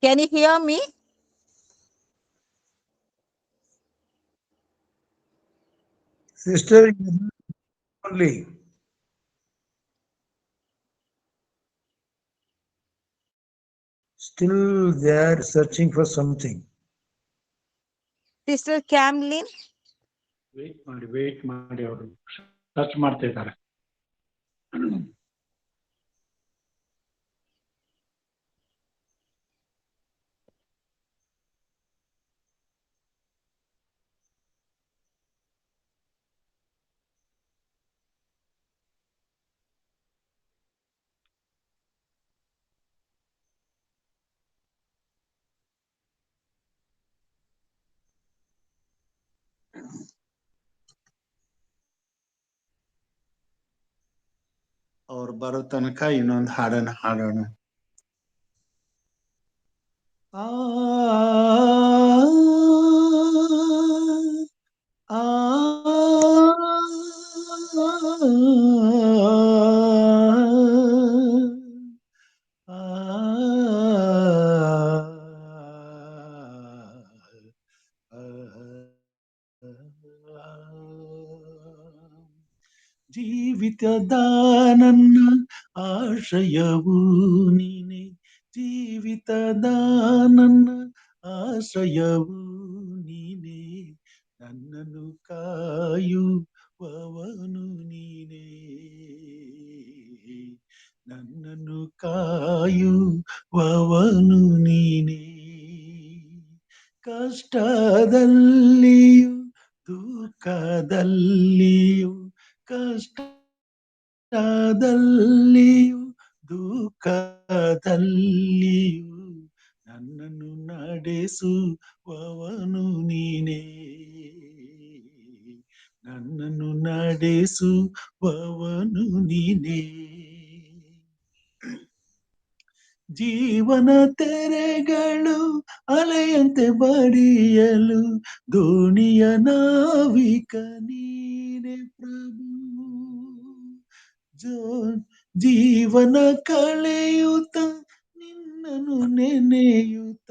Can you hear me? Sister, only. Still, they are searching for something. Sister Camlin? Wait ಮಾಡಿ ಅವರು search ಮಾಡ್ತಾ ಇದ್ದಾರೆ. ಅವ್ರು ಬರೋ ತನಕ ಇನ್ನೊಂದು ಹಾಡೋಣ. ಆ ಆ ಜೀವಿತದ ನನ್ನ ಆಶ್ರಯವು ನೀನೆ, ಜೀವಿತದ ನನ್ನ ಆಶ್ರಯವು ನೀನೆ, ನನ್ನನ್ನು ಕಾಯುವವನು ನೀನೆ, ನನ್ನನ್ನು ಕಾಯುವವನು ನೀನೆ. ಕಷ್ಟದಲ್ಲಿಯೂ ದುಃಖದಲ್ಲಿಯೂ, ಕಷ್ಟದಲ್ಲಿಯೂ ದುಃಖದಲ್ಲಿಯೂ ನನ್ನನ್ನು ನಡೆಸುವವನು ನೀನೇ, ನನ್ನನ್ನು ನಡೆಸುವವನು ನೀನೇ. ಜೀವನ ತೆರೆಗಳು ಅಲೆಯಂತೆ ಬಡಿಯಲು ದೋಣಿಯ ನಾವಿಕ ನೀನೆ ಪ್ರಭು. ಜೀವನ ಕಳೆಯುತ್ತ ನಿನ್ನನ್ನು ನೆನೆಯುತ್ತ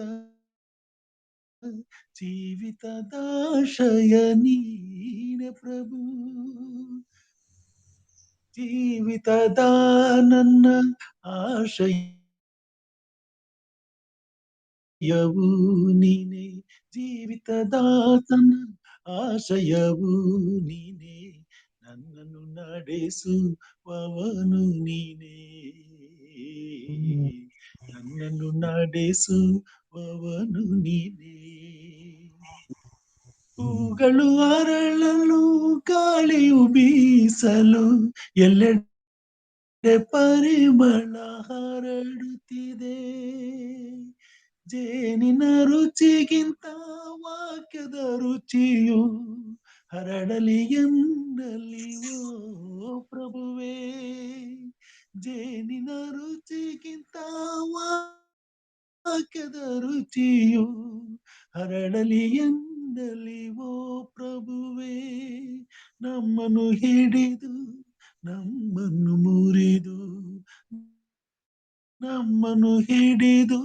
ಜೀವಿತದಾಶಯ ನೀನೆ ಪ್ರಭು. ಜೀವಿತದ ನನ್ನ ಆಶಯವು ನೀನೆ, ಜೀವಿತದಾತನ ಆಶಯವು ನೀನೆ, ನನ್ನನ್ನು ನಡೆಸುವವನು ನೀನೆ, ನನ್ನನ್ನು ನಡೆಸುವವನು ನೀನೆ. ಹೂಗಳು ಅರಳಲು ಗಾಳಿಯು ಬೀಸಲು ಎಲ್ಲೆಡೆ ಪರಿಮಳ ಹರಡುತ್ತಿದೆ, ಜೇನಿನ ರುಚಿಗಿಂತ ವಾಕ್ಯದ ರುಚಿಯು ಹರಡಲಿ ಎಂದಲ್ಲಿ ಓ ಪ್ರಭುವೇ, ಜೇನಿನ ರುಚಿಗಿಂತ ವಾಕ್ಯದ ರುಚಿಯು ಹರಡಲಿ ಎಂದಲ್ಲಿ ಓ ಪ್ರಭುವೇ. ನಮ್ಮನ್ನು ಹಿಡಿದು ನಮ್ಮನ್ನು ಮುರಿದು, ನಮ್ಮನ್ನು ಹಿಡಿದು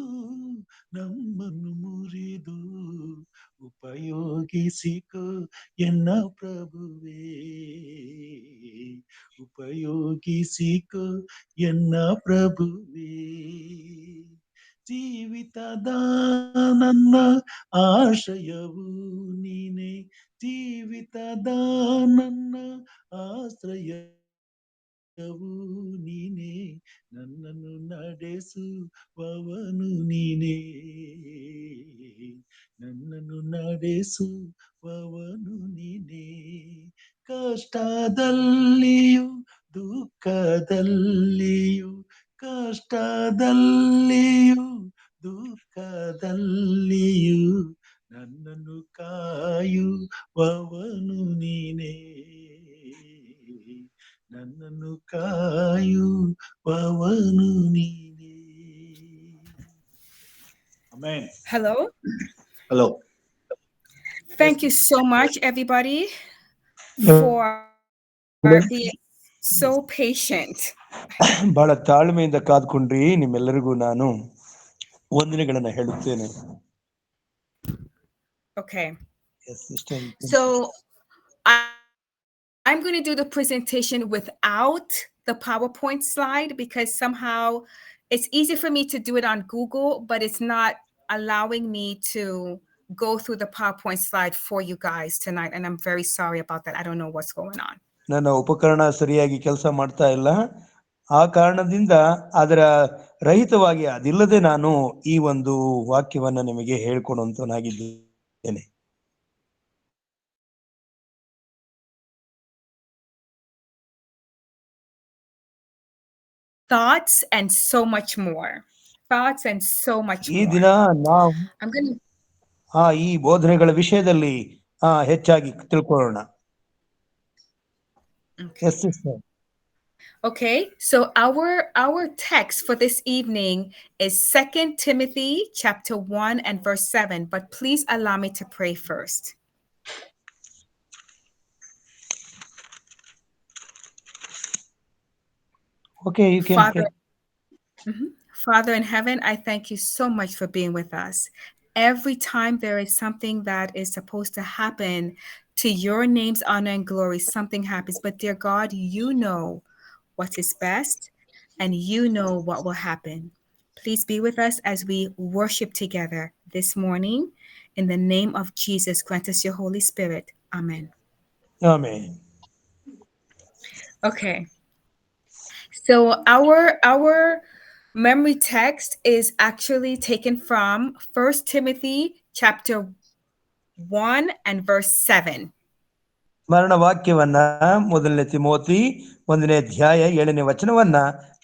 ನಮ್ಮನ್ನು ಮುರಿದು ಉಪಯೋಗಿಸಿಕೋ ಎನ್ನ ಪ್ರಭುವೇ, ಉಪಯೋಗಿಸಿಕೋ ಎನ್ನ ಪ್ರಭುವೇ. ಜೀವಿತದ ನನ್ನ ಆಶ್ರಯವು ನೀನೆ, ಜೀವಿತದ ನನ್ನ ಆಶ್ರಯವು ನೀನೆ, ನನ್ನನ್ನು ನಡೆಸುವವನು ನೀನೆ, ನನ್ನನ್ನು ನಡೆಸುವವನು ನೀನೆ. ಕಷ್ಟದಲ್ಲಿಯೂ ದುಃಖದಲ್ಲಿಯೂ, ಕಷ್ಟದಲ್ಲಿಯೂ ದುಃಖದಲ್ಲಿಯೂ ನನ್ನನ್ನು ಕಾಯುವವನು ನೀನೇ, ನನ್ನನ್ನು ಕಾಯುವವನು ನೀನೇ. Amen. Hello. Hello. Thank you so much, everybody, for the so patient. ಬಹಳ ತಾಳ್ಮೆಯಿಂದ ಕಾದ್ಕೊಂಡ್ರಿ. ನಿಮ್ಮೆಲ್ಲರಿಗೂ ನಾನು ವಂದನೆಗಳನ್ನ ಹೇಳುತ್ತೇನೆ. Okay. Yes, sister. So I'm going to do the presentation without the PowerPoint slide because somehow it's easy for me to do it on Google, but it's not allowing me to go through the PowerPoint slide for you guys tonight. And I'm very sorry about that. I don't know what's going on. ನನ್ನ ಉಪಕರಣ ಸರಿಯಾಗಿ ಕೆಲಸ ಮಾಡ್ತಾ ಇಲ್ಲ. ಆ ಕಾರಣದಿಂದ ಅದರ ರಹಿತವಾಗಿ ಅದಿಲ್ಲದೆ ನಾನು ಈ ಒಂದು ವಾಕ್ಯವನ್ನ ನಿಮಗೆ ಹೇಳ್ಕೊಡುವಂತನಾಗಿದ್ದೇನೆ. Thoughts and so much more. Thoughts and so much ಈ ದಿನ more. ನಾವು I'm going to ಈ ಬೋಧನೆಗಳ ವಿಷಯದಲ್ಲಿ ಹೆಚ್ಚಾಗಿ ತಿಳ್ಕೊಳ್ಳೋಣ. Okay. Yes, sister. Okay, so our text for this evening is 2 Timothy chapter 1 and verse 7, but please allow me to pray first. Okay, you can Father, pray. Father in heaven, I thank you so much for being with us. Every time there is something that is supposed to happen to your name's honor and glory, something happens. But dear God, you know what is best and you know what will happen. Please be with us as we worship together this morning. In the name of Jesus, grant us your Holy Spirit. Amen. Amen. Okay. So our memory text is actually taken from 1 Timothy chapter 1 and verse 7. ಸ್ಮರಣ ವಾಕ್ಯವನ್ನ ಮೊದಲನೇ Timothy 1ನೇ ಅಧ್ಯಾಯ 7ನೇ ವಚನವನ್ನ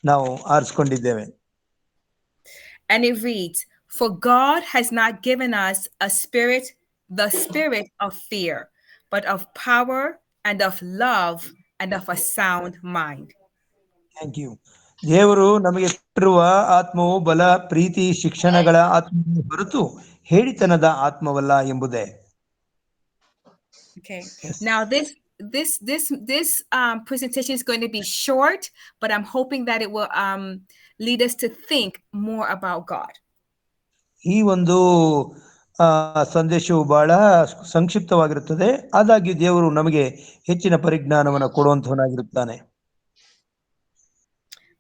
ನಾವು ಆರಿಸಿಕೊಂಡಿದ್ದೇವೆ. And it reads, "For God has not given us the spirit of fear, but of power and of love and of a sound mind." Thank you. ದೇವರು ನಮಗೆ ಕೊಟ್ಟಿರುವ ಆತ್ಮವು ಬಲ, ಪ್ರೀತಿ, ಶಿಕ್ಷಣಗಳ ಆತ್ಮವನ್ನು ಹೊರತು ಹೇಳಿತನದ ಆತ್ಮವಲ್ಲ ಎಂಬುದೇ. Okay. Yes. Now this presentation is going to be short, but I'm hoping that it will lead us to think more about God. ಈ ಒಂದು ಸಂದೇಶವು ಬಹಳ ಸಂಕ್ಷಿಪ್ತವಾಗಿರುತ್ತದೆ. ಆದಾಗ್ಯೂ ದೇವರು ನಮಗೆ ಹೆಚ್ಚಿನ ಪರಿಜ್ಞಾನವನ್ನು ಕೊಡುವಂತವನಾಗಿರುತ್ತಾನೆ.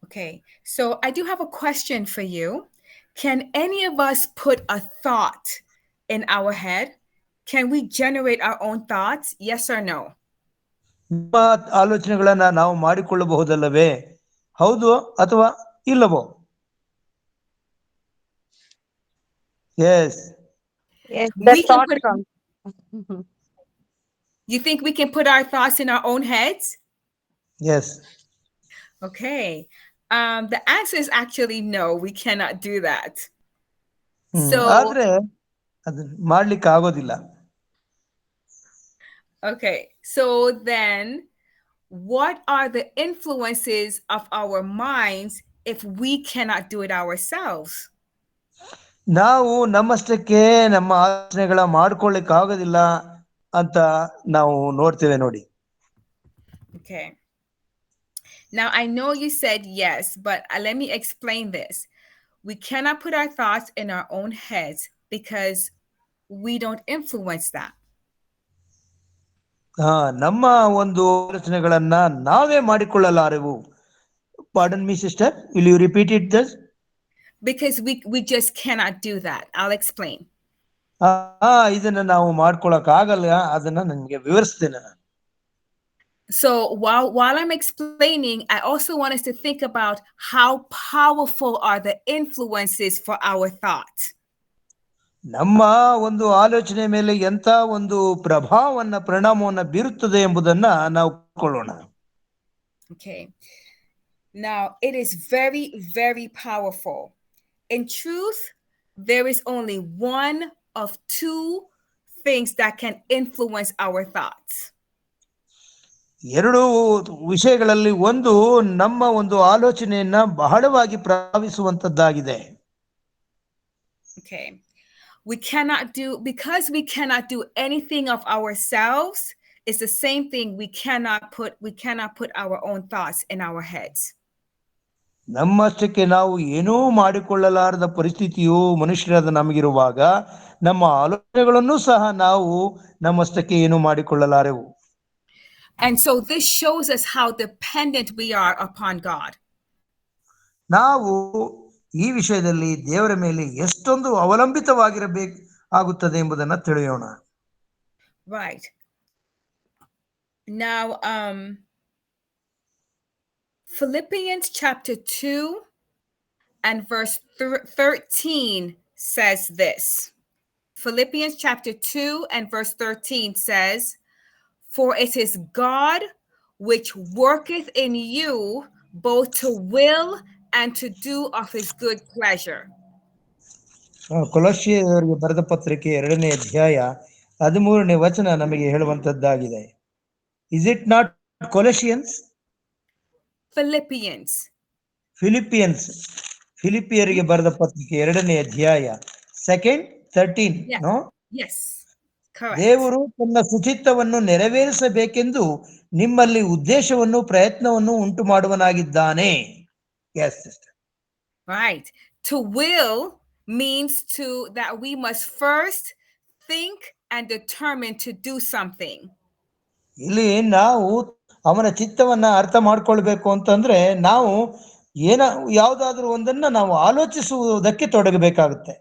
Okay, so I do have a question for you. Can any of us put a thought in our head? Can we generate our own thoughts? Yes or no? ನಮ್ಮ ಆಲೋಚನೆಗಳನ್ನ ನಾವು ಮಾಡಿಕೊಳ್ಳಬಹುದಲ್ಲವೇ? ಹೌದು ಅಥವಾ ಇಲ್ಲವೋ? Yes. Yes, the We can thought put, comes. you think we can put our thoughts in our own heads? Yes. Okay. The answer is actually no, we cannot do that. So, ಆದ್ರೆ ಅದನ್ನ ಮಾಡ್ಲಿಕ್ಕೆ ಆಗೋದಿಲ್ಲ. okay. So then what are the influences of our minds if we cannot do it ourselves? ನಾವು ನಮ್ಮಷ್ಟಕ್ಕೆ ನಮ್ಮ ಆಲೋಚನೆಗಳ ಮಾಡ್ಕೊಳ್ಳಿಕ್ ಆಗೋದಿಲ್ಲ ಅಂತ ನಾವು ನೋಡ್ತೇವೆ ನೋಡಿ. Okay. Now I know you said yes, but let me explain this. We cannot put our thoughts in our own heads because we don't influence that. ನಮ್ಮ ಒಂದು ಆಲೋಚನೆಗಳನ್ನ ನಾವೇ ಮಾಡಿಕೊಳ್ಳಲಾರೆವು. Pardon me, sister. Will you repeat it this? Because we just cannot do that. I'll explain. ಇದನ್ನ ನಾವು ಮಾಡ್ಕೊಳಕ್ ಆಗಲ್ಲ. ಅದನ್ನ ನಿಮ್ಗೆ ವಿವರಿಸ್ತೇನೆ. So while I'm explaining, I also want us to think about how powerful are the influences for our thoughts. ನಮ್ಮ ಒಂದು ಆಲೋಚನೆ ಮೇಲೆ ಎಂತ ಒಂದು ಪರಿಣಾಮವನ್ನ ಬೀರುತ್ತದೆ ಎಂಬುದನ್ನ ನಾವು ಕೊಳ್ಳೋಣ. Okay. Now it is very, very powerful. In truth, there is only one of two things that can influence our thoughts. ಎರಡು ವಿಷಯಗಳಲ್ಲಿ ಒಂದು ನಮ್ಮ ಒಂದು ಆಲೋಚನೆಯನ್ನ ಬಹಳವಾಗಿ ಪ್ರಭಾವಿಸುವಂತದ್ದಾಗಿದೆ. Okay. Because we cannot do anything of ourselves, It's the same thing. We cannot put our own thoughts in our heads. ನಮ್ಮಷ್ಟಕ್ಕೆ ನಾವು ಏನೂ ಮಾಡಿಕೊಳ್ಳಲಾರದ ಪರಿಸ್ಥಿತಿಯು ಮನುಷ್ಯರಾದ ನಮಗಿರುವಾಗ ನಮ್ಮ ಆಲೋಚನೆಗಳನ್ನು ಸಹ ನಾವು ನಮ್ಮಷ್ಟಕ್ಕೆ ಏನೂ ಮಾಡಿಕೊಳ್ಳಲಾರೆವು. And so this shows us how dependent we are upon God. ನಾವು ಈ ವಿಷಯದಲ್ಲಿ ದೇವರ ಮೇಲೆ ಎಷ್ಟೊಂದು ಅವಲಂಬಿತವಾಗಿರಬೇಕಾಗುತ್ತದೆ ಎಂಬುದನ್ನು ತಿಳಿಯೋಣ. Right. Now, Philippians chapter 2 and verse 13 says this. Philippians chapter 2 and verse 13 says, "For it is God which worketh in you both to will and to do of his good pleasure." ಕೊಲೊಸ್ಸೆಯವರಿಗೆ ಬರೆದ ಪತ್ರಿಕೆ 2ನೇ ಅಧ್ಯಾಯ 13ನೇ ವಚನ ನಮಗೆ ಹೇಳುವಂತದ್ದಾಗಿದೆ. Is it not Colossians? Philippians. ಫಿಲಿಪಿಯರಿಗೆ ಬರೆದ ಪತ್ರಿಕೆ 2ನೇ ಅಧ್ಯಾಯ 13. Yes. No? Yes. Correct. ದೇವರು ತನ್ನ ಸುಚಿತ್ತವನ್ನು ನೆರವೇರಿಸಬೇಕೆಂದು ನಿಮ್ಮಲ್ಲಿ ಉದ್ದೇಶವನ್ನು ಪ್ರಯತ್ನವನ್ನು ಉಂಟು ಮಾಡುವನಾಗಿದ್ದಾನೆ. Yes, sister. Right. To will means that we must first think and determine to do something. ಇಲ್ಲಿ ನಾವು ಅವನ ಚಿತ್ತವನ್ನ ಅರ್ಥ ಮಾಡ್ಕೊಳ್ಬೇಕು ಅಂತಂದ್ರೆ ನಾವು ಯಾವುದಾದ್ರೂ ಒಂದನ್ನ ನಾವು ಆಲೋಚಿಸುವುದಕ್ಕೆ ತೊಡಗಬೇಕಾಗುತ್ತೆ.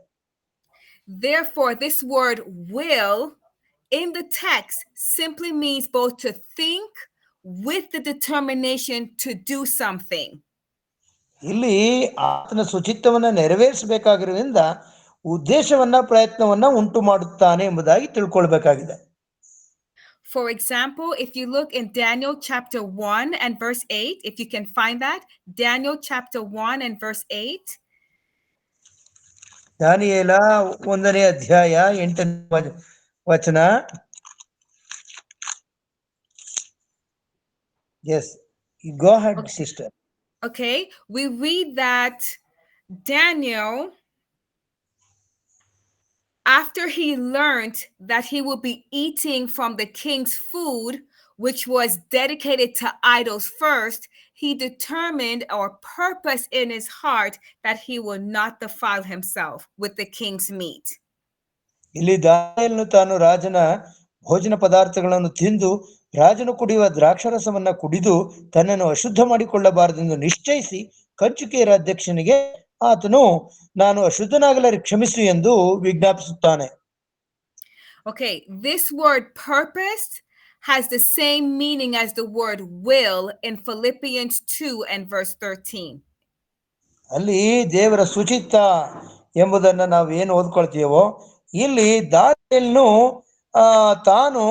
Therefore, this word will in the text simply means both to think with the determination to do something. ಇಲ್ಲಿ ಆತನ ಸುಚಿತ್ತವನ್ನ ನೆರವೇರಿಸಬೇಕಾಗಿರುವುದರಿಂದ ಉದ್ದೇಶವನ್ನ ಪ್ರಯತ್ನವನ್ನ ಉಂಟು ಮಾಡುತ್ತಾನೆ ಎಂಬುದಾಗಿ ತಿಳ್ಕೊಳ್ಬೇಕಾಗಿದೆ. For example, if you look in Daniel chapter 1 and verse 8, if you can find that, Daniel chapter 1 and verse 8. ದಾನಿಯೇಲ 1ನೇ ಅಧ್ಯಾಯ 8ನೇ ವಚನ. Yes, go ahead, okay. Sister. Okay, we read that Daniel, after he learned that he would be eating from the king's food, which was dedicated to idols first, he determined or purposed in his heart that he will not defile himself with the king's meat. ಇಲ್ಲಿ ದಾನಿಯೇಲನು ತಾನು ರಾಜನ ಭೋಜನ ಪದಾರ್ಥಗಳನ್ನು ತಿಂದು ರಾಜನು ಕುಡಿಯುವ ದ್ರಾಕ್ಷಾರಸವನ್ನ ಕುಡಿದು ತನ್ನನ್ನು ಅಶುದ್ಧ ಮಾಡಿಕೊಳ್ಳಬಾರದೆಂದು ನಿಶ್ಚಯಿಸಿ ಕಂಚುಕಿಯರ ಅಧ್ಯಕ್ಷನಿಗೆ ಆತನು ನಾನು ಅಶುದ್ಧನಾಗಲಾರೆ ಕ್ಷಮಿಸು ಎಂದು ವಿಜ್ಞಾಪಿಸುತ್ತಾನೆ. Okay, this word purposed has the same meaning as the word will in Philippians 2 and verse 13. ಅಲ್ಲಿ ದೇವರ ಸುಚಿತ್ತ ಎಂಬುದನ್ನ ನಾವು ಏನು ಓದ್ಕೊಳ್ತೀವೋ ಇಲ್ಲಿ ದಾನಿಯೇಲನು ತಾನು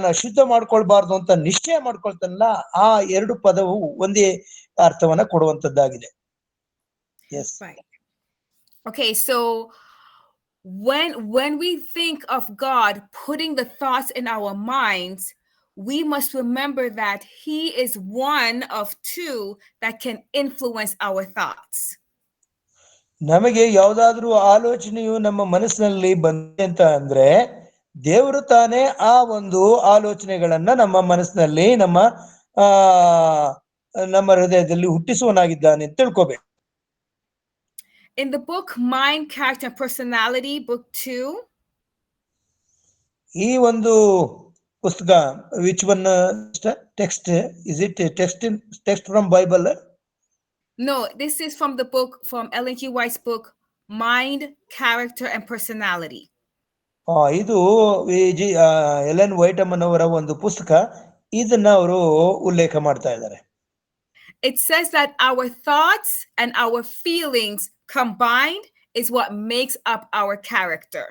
ಅಶುದ್ಧ ಮಾಡ್ಕೊಳ್ಬಾರ್ದು ಅಂತ ನಿಶ್ಚಯ ಮಾಡ್ಕೊಳ್ತಾನಲ್ಲ, ಆ ಎರಡು ಪದವು ಒಂದೇ ಅರ್ಥವನ್ನ ಕೊಡುವಂತದ್ದಾಗಿದೆ. Yes. Right. Okay, so when we think of God putting the thoughts in our minds, we must remember that he is one of two that can influence our thoughts. ನಮಗೆ ಯಾವುದಾದ್ರೂ ಆಲೋಚನೆಯು ನಮ್ಮ ಮನಸ್ಸಿನಲ್ಲಿ ಬಂದೆ ಅಂತ ಅಂದ್ರೆ ದೇವರು ತಾನೇ ಆ ಒಂದು ಆಲೋಚನೆಗಳನ್ನ ನಮ್ಮ ಮನಸ್ಸಿನಲ್ಲಿ ನಮ್ಮ ಹೃದಯದಲ್ಲಿ ಹುಟ್ಟಿಸುವನಾಗಿದ್ದಾನೆ ಅಂತ ತಿಳ್ಕೋಬೇಕು. In the book Mind, Character, and Personality, book 2. ಈ ಒಂದು ಪುಸ್ತಕ which one text? Is it text from Bible? No, this is from the book, from Ellen G. White's book, Mind, Character, and Personality. ಇದು Ellen white ಅಮ್ಮನವರ ಒಂದು ಪುಸ್ತಕ. ಇದನ್ನ ಅವರು ಉಲ್ಲೇಖ ಮಾಡ್ತಾ ಇದ್ದಾರೆ. It says that our thoughts and our feelings combined is what makes up our character.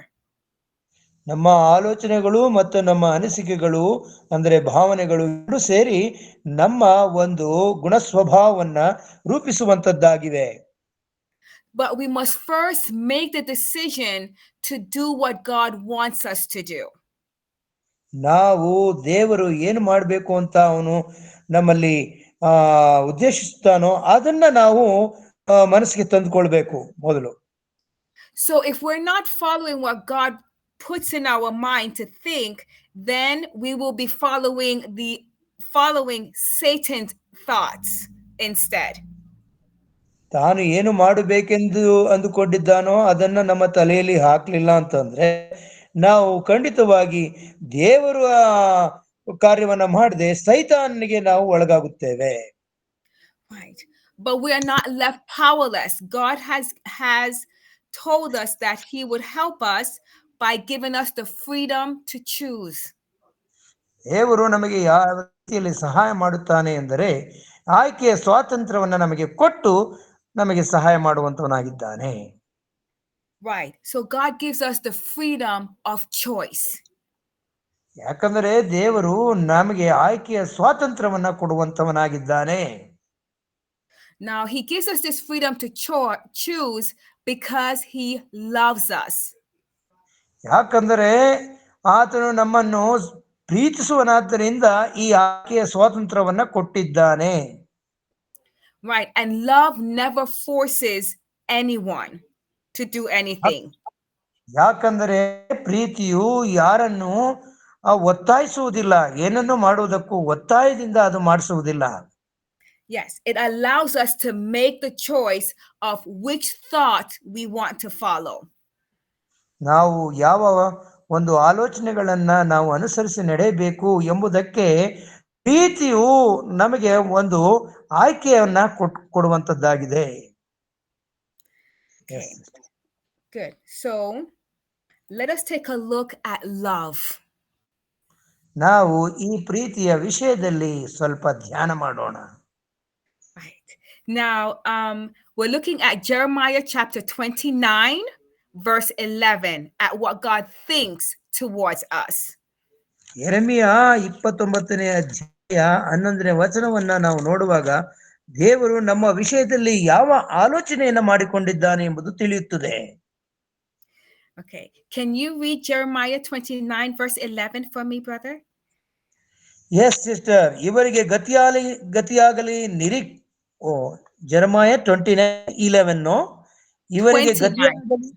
ನಮ್ಮ ಆಲೋಚನೆಗಳು ಮತ್ತು ನಮ್ಮ ಅನಿಸಿಕೆಗಳು ಅಂದ್ರೆ ಭಾವನೆಗಳು ಎರಡು ಸೇರಿ ನಮ್ಮ ಒಂದು ಗುಣ ಸ್ವಭಾವವನ್ನ ರೂಪಿಸುವಂತದ್ದಾಗಿವೆ. But we must first make the decision to do what God wants us to do. ನಾವು ದೇವರು ಏನು ಮಾಡಬೇಕು ಅಂತ ಅವನು ನಮ್ಮಲ್ಲಿ ಉದ್ದೇಶಿಸುತ್ತಾನೋ ಅದನ್ನ ನಾವು ಮನಸ್ಸಿಗೆ ತಂದುಕೊಳ್ಬೇಕು ಮೊದಲು. So if we're not following what God puts in our mind to think, then we will be following Satan's thoughts instead. ತಾನು ಏನು ಮಾಡಬೇಕೆಂದು ಅಂದುಕೊಂಡಿದ್ದಾನೋ ಅದನ್ನ ನಮ್ಮ ತಲೆಯಲ್ಲಿ ಹಾಕ್ಲಿಲ್ಲ ಅಂತಂದ್ರೆ ನಾವು ಖಂಡಿತವಾಗಿ ದೇವರು ಆ ಕಾರ್ಯವನ್ನ ಮಾಡದೆ ಸೈತಾನನಿಗೆ ನಾವು ಒಳಗಾಗುತ್ತೇವೆ. Right. But we are not left powerless. God has told us that he would help us by giving us the freedom to choose. ದೇವರು ನಮಗೆ ಯಾವ ರೀತಿಯಲ್ಲಿ ಸಹಾಯ ಮಾಡುತ್ತಾನೆ ಎಂದರೆ ಆಯ್ಕೆಯ ಸ್ವಾತಂತ್ರ್ಯವನ್ನ ನಮಗೆ ಕೊಟ್ಟು ನಮಗೆ ಸಹಾಯ ಮಾಡುವಂತವನಾಗಿದ್ದಾನೆ. Right. So God gives us the freedom of choice. ಯಾಕಂದರೆ ದೇವರು ನಮಗೆ ಆಯ್ಕೆಯ ಸ್ವಾತಂತ್ರ್ಯವನ್ನ ಕೊಡುವಂತವನಾಗಿದ್ದಾನೆ. Now he gives us this freedom to choose because he loves us. ಯಾಕಂದರೆ ಆತನು ನಮ್ಮನ್ನು ಪ್ರೀತಿಸುವನಾದ್ದರಿಂದ ಈ ಆಯ್ಕೆಯ ಸ್ವಾತಂತ್ರ್ಯವನ್ನ ಕೊಟ್ಟಿದ್ದಾನೆ. Right. And love never forces anyone to do anything. ಯಾಕಂದರೆ ಪ್ರೀತಿಯು ಯಾರನ್ನು ಒತ್ತಾಯಿಸುವುದಿಲ್ಲ, ಏನನ್ನು ಮಾಡುವುದಕ್ಕೂ ಒತ್ತಾಯದಿಂದ ಅದು ಮಾಡಿಸುವುದಿಲ್ಲ. Yes, it allows us to make the choice of which thought we want to follow. ನಾವು ಯಾವ ಒಂದು ಆಲೋಚನೆಗಳನ್ನ ನಾವು ಅನುಸರಿಸಿ ನಡೆಯಬೇಕು ಎಂಬುದಕ್ಕೆ ಪ್ರೀತಿಯು ನಮಗೆ ಒಂದು ಆಯ್ಕೆಯನ್ನ ಕೊಡುವಂತದ್ದಾಗಿದೆ. Okay. Good. So let us take a look at love. ನಾವು ಈ ಪ್ರೀತಿಯ ವಿಷಯದಲ್ಲಿ ಸ್ವಲ್ಪ ಧ್ಯಾನ ಮಾಡೋಣ. Right. Now, we're looking at Jeremiah chapter 29, verse 11, at what God thinks towards us. ಯೆರೆಮೀಯ 29ನೇ ಅಧ್ಯಾಯ 11ನೇ ವಚನವನ್ನ ನಾವು ನೋಡುವಾಗ ದೇವರು ನಮ್ಮ ವಿಷಯದಲ್ಲಿ ಯಾವ ಆಲೋಚನೆಯನ್ನ ಮಾಡಿಕೊಂಡಿದ್ದಾನೆ ಎಂಬುದು ತಿಳಿಯುತ್ತದೆ. Okay. Can you read Jeremiah 29, verse 11 for me, brother? S sister. ಇವರಿಗೆ ಗತಿಯಾಗಲಿ ಜೆರೆಮೀಯ 29:11 ಇವರಿಗೆ ಗತಿಯಾಗಲಿ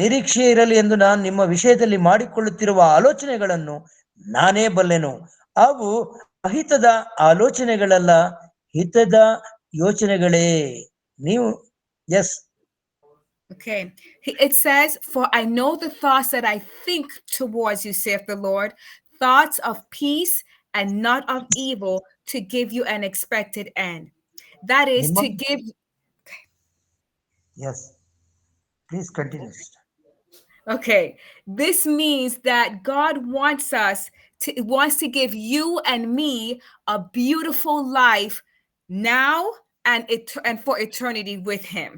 ನಿರೀಕ್ಷೆ ಇರಲಿ ಎಂದು ನಾನು ನಿಮ್ಮ ವಿಷಯದಲ್ಲಿ ಮಾಡಿಕೊಳ್ಳುತ್ತಿರುವ ಆಲೋಚನೆಗಳನ್ನು ನಾನೇ ಬಲ್ಲೆನು. ಅವು ಅಹಿತದ ಆಲೋಚನೆಗಳಲ್ಲ, ಹಿತದ ಯೋಚನೆಗಳೇ. ನೀವು S. Okay. It says, for I know the thoughts that I think towards you, saith the Lord, thoughts of peace and not of evil, to give you an expected end. That is to give. Yes. Please continue. Okay. This means that God wants to give you and me a beautiful life now and for eternity with him.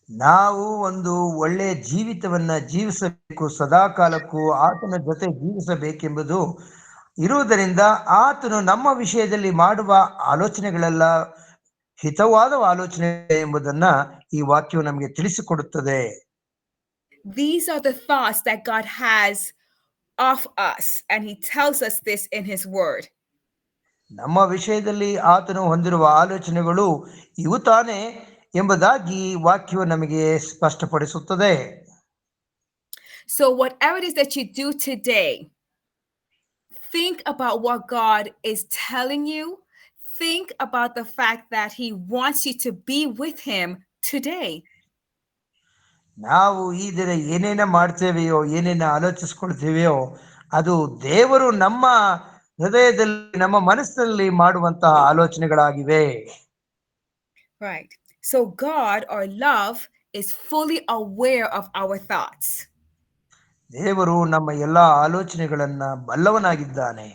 ನಾವು ಒಂದು ಒಳ್ಳೆ ಜೀವಿತವನ್ನ ಜೀವಿಸಬೇಕು, ಸದಾಕಾಲಕ್ಕೂ ಆತನ ಜೊತೆ ಜೀವಿಸಬೇಕೆಂಬುದು ಇರುವುದರಿಂದ ಆತನು ನಮ್ಮ ವಿಷಯದಲ್ಲಿ ಮಾಡುವ ಆಲೋಚನೆಗಳೆಲ್ಲ ಹಿತವಾದ ಆಲೋಚನೆ ಎಂಬುದನ್ನ ಈ ವಾಕ್ಯವು ನಮಗೆ ತಿಳಿಸಿಕೊಡುತ್ತದೆ. These are the thoughts that God has of us, and he tells us this in his word. ನಮ್ಮ ವಿಷಯದಲ್ಲಿ ಆತನು ಹೊಂದಿರುವ ಆಲೋಚನೆಗಳು ಇವು ತಾನೇ ಎಂಬುದಾಗಿ ವಾಕ್ಯವು ನಮಗೆ ಸ್ಪಷ್ಟಪಡಿಸುತ್ತದೆ. So whatever it is that you do today, think about what God is telling you. Think about the fact that he wants you to be with him today. ನಾವು ಈ ದಿನ ಏನೇನ ಮಾಡ್ತೇವೆಯೋ, ಏನೇನ ಆಲೋಚಿಸ್ಕೊಳ್ತೇವೆಯೋ ಅದು ದೇವರು ನಮ್ಮ ಹೃದಯದಲ್ಲಿ, ನಮ್ಮ ಮನಸ್ಸಿನಲ್ಲಿ ಮಾಡುವಂತಹ ಆಲೋಚನೆಗಳಾಗಿವೆ. Right. So God, or love, is fully aware of our thoughts. ದೇವರು ನಮ್ಮ ಎಲ್ಲಾ ಆಲೋಚನೆಗಳನ್ನ ಬಲ್ಲವನಾಗಿದ್ದಾನೆ.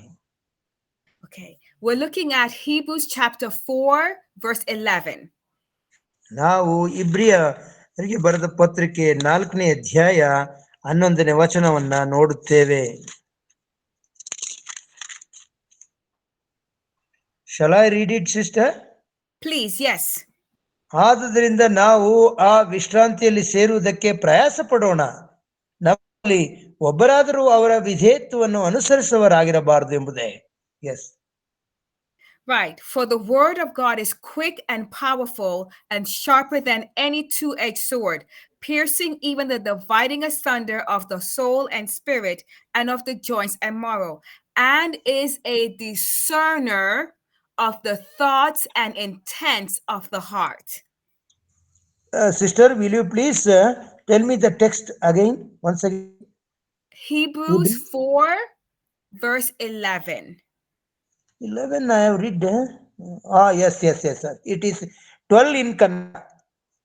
Okay. We're looking at Hebrews chapter 4, verse 11. ನಾವು ಇಬ್ರಿಯರಿಗೆ ಬರೆದ ಪತ್ರಿಕೆ 4ನೇ ಅಧ್ಯಾಯ 11ನೇ ವಚನವನ್ನ ನೋಡುತ್ತೇವೆ. Shall I read it, sister? Please, yes. ಆದುದರಿಂದ ನಾವು ಆ ವಿಶ್ರಾಂತಿಯಲ್ಲಿ ಸೇರುವುದಕ್ಕೆ ಪ್ರಯಾಸ ಪಡೋಣ. ನಮ್ಮಲ್ಲಿ ಒಬ್ಬರಾದರೂ ಅವರ ವಿಧೇಯತ್ವವನ್ನು ಅನುಸರಿಸುವವರಾಗಿರಬಾರದು ಎಂಬುದೇ. S. Right. For the word of God is quick and powerful and sharper than any two-edged sword, piercing even the dividing asunder of the soul and spirit and of the joints and marrow, and is a discerner of the thoughts and intents of the heart. Sister, will you please tell me the text again, once again? Hebrews 4, verse 11. 11 I have read. Yes. It is 12 in Kannada.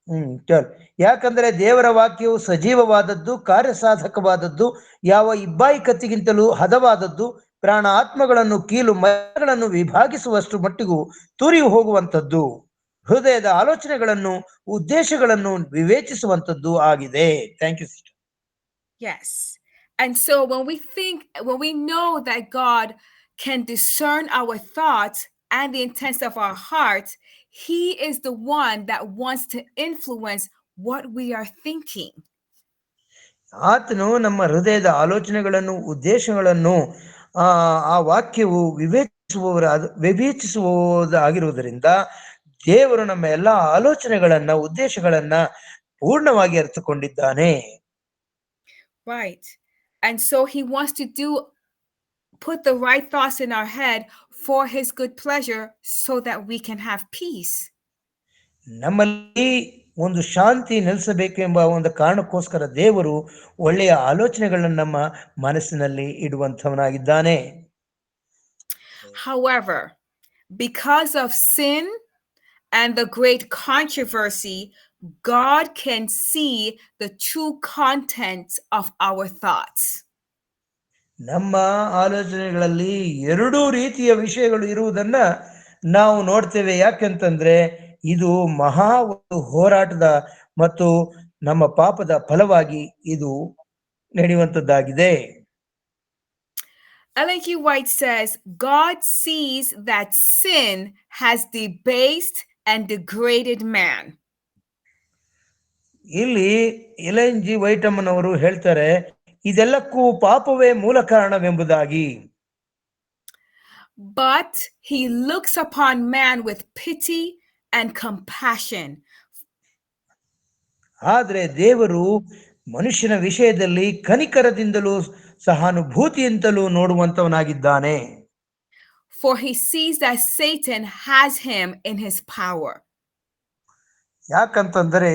12. ಯಾಕಂದ್ರೆ ದೇವರ ವಾಕ್ಯವು ಸಜೀವವಾದದ್ದು, ಕಾರ್ಯಸಾಧಕವಾದದ್ದು, ಯಾವ ಇಬ್ಬಾಯಿ ಕತ್ತಿಗಿಂತಲೂ ಹದವಾದದ್ದು, ಪ್ರಾಣ ಆತ್ಮಗಳನ್ನು ಕೀಲು ಮರಗಳನ್ನು ವಿಭಾಗಿಸುವಷ್ಟು ಮಟ್ಟಿಗೂ ತೂರಿ ಹೋಗುವಂಥದ್ದು, ಹೃದಯದ ಆಲೋಚನೆಗಳನ್ನು ಉದ್ದೇಶಗಳನ್ನು ವಿವೇಚಿಸುವಂಥದ್ದು ಆಗಿದೆ. Thank you sister. Yes. And so when we know that God can discern our thoughts and the intents of our hearts, he is the one that wants to influence what we are thinking. ಆತನು ನಮ್ಮ ಹೃದಯದ ಆಲೋಚನೆಗಳನ್ನು ಉದ್ದೇಶಗಳನ್ನು ಆ ವಾಕ್ಯವು ವಿವೇಚಿಸುವುದಾಗಿರುವುದರಿಂದ ದೇವರು ನಮ್ಮ ಎಲ್ಲಾ ಆಲೋಚನೆಗಳನ್ನ ಉದ್ದೇಶಗಳನ್ನ ಪೂರ್ಣವಾಗಿ ಅರ್ಥಕೊಂಡಿದ್ದಾನೆ. Right. And so he wants to put the right thoughts in our head for his good pleasure so that we can have peace. ನಮ್ಮಲ್ಲಿ ಒಂದು ಶಾಂತಿ ನೆಲೆಸಬೇಕು ಎಂಬ ಒಂದು ಕಾರಣಕ್ಕೋಸ್ಕರ ದೇವರು ಒಳ್ಳೆಯ ಆಲೋಚನೆಗಳನ್ನು ನಮ್ಮ ಮನಸ್ಸಿನಲ್ಲಿ ಇಡುವಂತವನಾಗಿದ್ದಾನೆ. However, because of sin and the great controversy, God can see the true contents of our thoughts. ನಮ್ಮ ಆಲೋಚನೆಗಳಲ್ಲಿ ಎರಡೂ ರೀತಿಯ ವಿಷಯಗಳು ಇರುವುದನ್ನ ನಾವು ನೋಡ್ತೇವೆ. ಯಾಕೆಂತಂದ್ರೆ ಇದು ಮಹಾ ಒಂದು ಹೋರಾಟದ ಮತ್ತು ನಮ್ಮ ಪಾಪದ ಫಲವಾಗಿ ಇದು ನಡೆಯುವಂತದ್ದಾಗಿದೆ. Ellen G. White says, God sees that sin has debased and degraded man. ಇಲ್ಲಿ ಎಲೆನ್ ಜಿ ವೈಟಮ್ಮನವರು ಹೇಳ್ತಾರೆ, ಇದೆಲ್ಲಕ್ಕೂ ಪಾಪವೇ ಮೂಲ ಕಾರಣವೆಂಬುದಾಗಿ. But he looks upon man with pity and compassion. ಆದ್ರೆ ದೇವರು ಮನುಷ್ಯನ ವಿಷಯದಲ್ಲಿ ಕನಿಕರದಿಂದಲೂ ಸಹಾನುಭೂತಿಯಿಂದಲೂ ನೋಡುವಂತವನಾಗಿದ್ದಾನೆ. For he sees that Satan has him in his power. ಯಾಕಂತಂದ್ರೆ,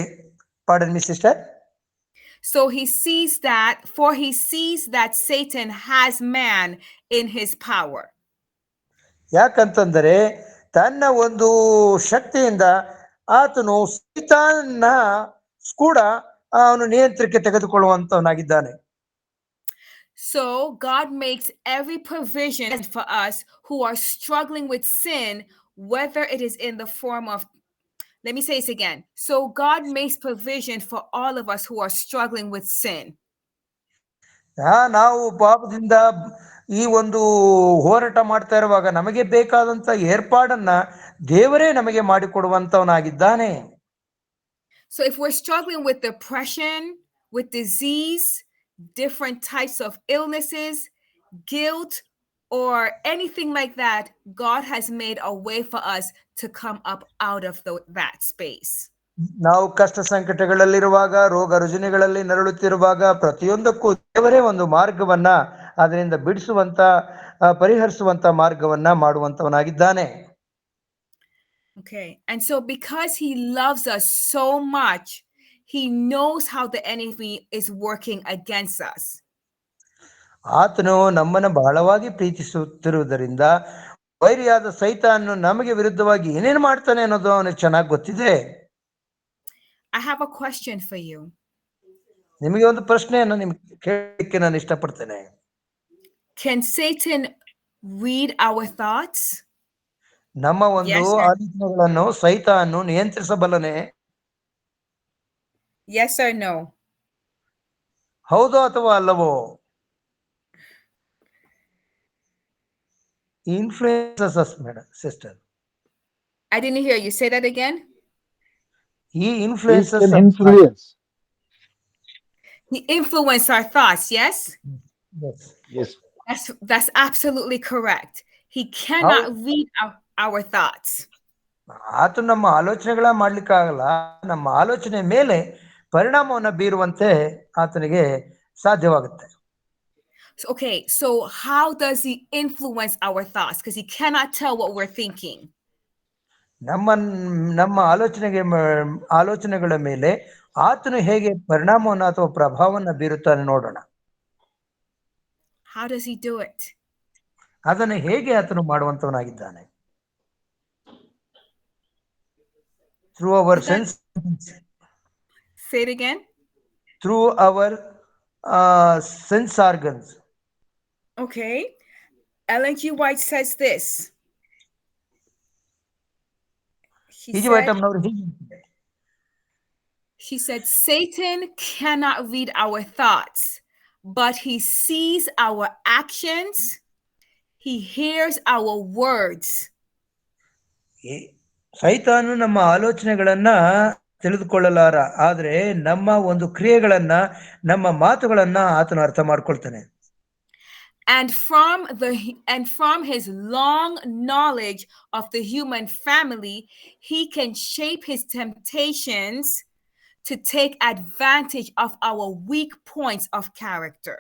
pardon me sister. So he sees that Satan has man in his power. ಯಾಕಂತಂದರೆ ತನ್ನ ಒಂದು ಶಕ್ತಿಯಿಂದ ಆತನು ಸೈತಾನನ ಕೂಡ ಅವನು ನಿಯಂತ್ರಣಕ್ಕೆ ತೆಗೆದುಕೊಳ್ಳುವಂತವನಾಗಿದ್ದಾನೆ. So God makes every provision for us who are struggling with sin, whether it is in the form of, let me say this again. So God makes provision for all of us who are struggling with sin. ನಾವು ಪಾಪದಿಂದ ಈ ಒಂದು ಹೋರಾಟ ಮಾಡ್ತಾ ಇರುವಾಗ ನಮಗೆ ಬೇಕಾದಂತ ಏರ್ಪಾಡನ್ನ ದೇವರೇ ನಮಗೆ ಮಾಡಿಕೊಡುವಂತವನಾಗಿದ್ದಾನೆ. So if we're struggling with depression, with disease, different types of illnesses, guilt, or anything like that, God has made a way for us to come up out of that space. ನಾವು ಕಷ್ಟ ಸಂಕಟಗಳಲ್ಲಿರುವಾಗ, ರೋಗ ರುಜಿನಗಳಲ್ಲಿ ನರಳುತ್ತಿರುವಾಗ ಪ್ರತಿಯೊಂದಕ್ಕೂ ದೇವರೇ ಒಂದು ಮಾರ್ಗವನ್ನ ಅದರಿಂದ ಬಿಡಿಸುವಂತ ಪರಿಹರಿಸುವಂತ ಮಾರ್ಗವನ್ನ ಮಾಡುವಂತವನಾಗಿದ್ದಾನೆ. Okay, and so because he loves us so much, he knows how the enemy is working against us. ಆತನು ನಮ್ಮನ್ನು ಬಹಳವಾಗಿ ಪ್ರೀತಿಸುತ್ತಿರುವುದರಿಂದ ವೈರಿಯಾದ ಸೈತಾನನು ನಮಗೆ ವಿರುದ್ಧವಾಗಿ ಏನೇನು ಮಾಡ್ತಾನೆ ಅನ್ನೋದು ಅವನಿಗೆ ಚೆನ್ನಾಗಿ ಗೊತ್ತಿದೆ. I have a question for you. ನಿಮಗೆ ಒಂದು ಪ್ರಶ್ನೆಯನ್ನು ನಿಮ್ಗೆ ಕೇಳಲಿಕ್ಕೆ ನಾನು ಇಷ್ಟಪಡ್ತೇನೆ. Can Satan read our thoughts? ನಮ್ಮ ಒಂದು ಆಲೋಚನೆಗಳನ್ನು ಸೈತಾನನು ನಿಯಂತ್ರಿಸಬಲ್ಲನೆ? Yes or no? ಹೌದೋ ಅಥವಾ ಅಲ್ಲವೋ? Influences us, madam, sister. I didn't hear you. Say that again. He influences us. He influences our thoughts, yes? Yes. That's absolutely correct. He cannot read our thoughts. ಆತ ನಮ್ಮ ಆಲೋಚನೆಗಳ ಮಾಡ್ಲಿಕ್ಕಾಗಲ್ಲ. ನಮ್ಮ ಆಲೋಚನೆ ಮೇಲೆ ಪರಿಣಾಮವನ್ನು ಬೀರುವಂತೆ ಆತನಿಗೆ ಸಾಧ್ಯವಾಗುತ್ತೆ. Okay, so how does he influence our thoughts? Because he cannot tell what we're thinking. ನಮ್ಮ ಆಲೋಚನೆಗಳ ಮೇಲೆ ಆತನು ಹೇಗೆ ಪರಿಣಾಮವನ್ನು ಅಥವಾ ಪ್ರಭಾವವನ್ನು ಬೀರುತ್ತಾನೆ ನೋಡೋಣ. How does he do it? ಅದನ್ನು ಹೇಗೆ ಆತನು ಮಾಡುವಂತವನಾಗಿದ್ದಾನೆ? Through our sense. Say it again. Through our sense organs. Okay. Ellen G. White says this. She said, Satan cannot read our thoughts, but he sees our actions. He hears our words. ಸೈತಾನು ನಮ್ಮ ಆಲೋಚನೆಗಳನ್ನ ತಿಳಿದುಕೊಳ್ಳಲಾರ, ಆದ್ರೆ ನಮ್ಮ ಒಂದು ಕ್ರಿಯೆಗಳನ್ನ, ನಮ್ಮ ಮಾತುಗಳನ್ನ ಆತನು ಅರ್ಥ ಮಾಡ್ಕೊಳ್ತಾನೆ. And from his long knowledge of the human family, he can shape his temptations to take advantage of our weak points of character.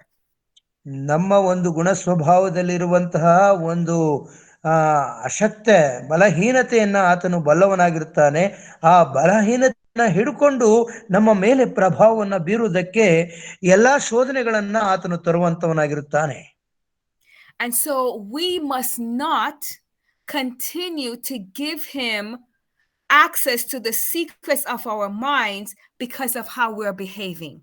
ನಮ್ಮ ಒಂದು ಗುಣ ಸ್ವಭಾವದಲ್ಲಿರುವಂತಹ ಒಂದು ಅಶಕ್ತೆ ಬಲಹೀನತೆಯನ್ನ ಆತನು ಬಲ್ಲವನಾಗಿರುತ್ತಾನೆ. ಆ ಬಲಹೀನತೆಯನ್ನ ಹಿಡ್ಕೊಂಡು ನಮ್ಮ ಮೇಲೆ ಪ್ರಭಾವವನ್ನು ಬೀರುವುದಕ್ಕೆ ಎಲ್ಲಾ ಶೋಧನೆಗಳನ್ನ ಆತನು ತರುವಂತವನಾಗಿರುತ್ತಾನೆ. And so we must not continue to give him access to the secrets of our minds because of how we're behaving.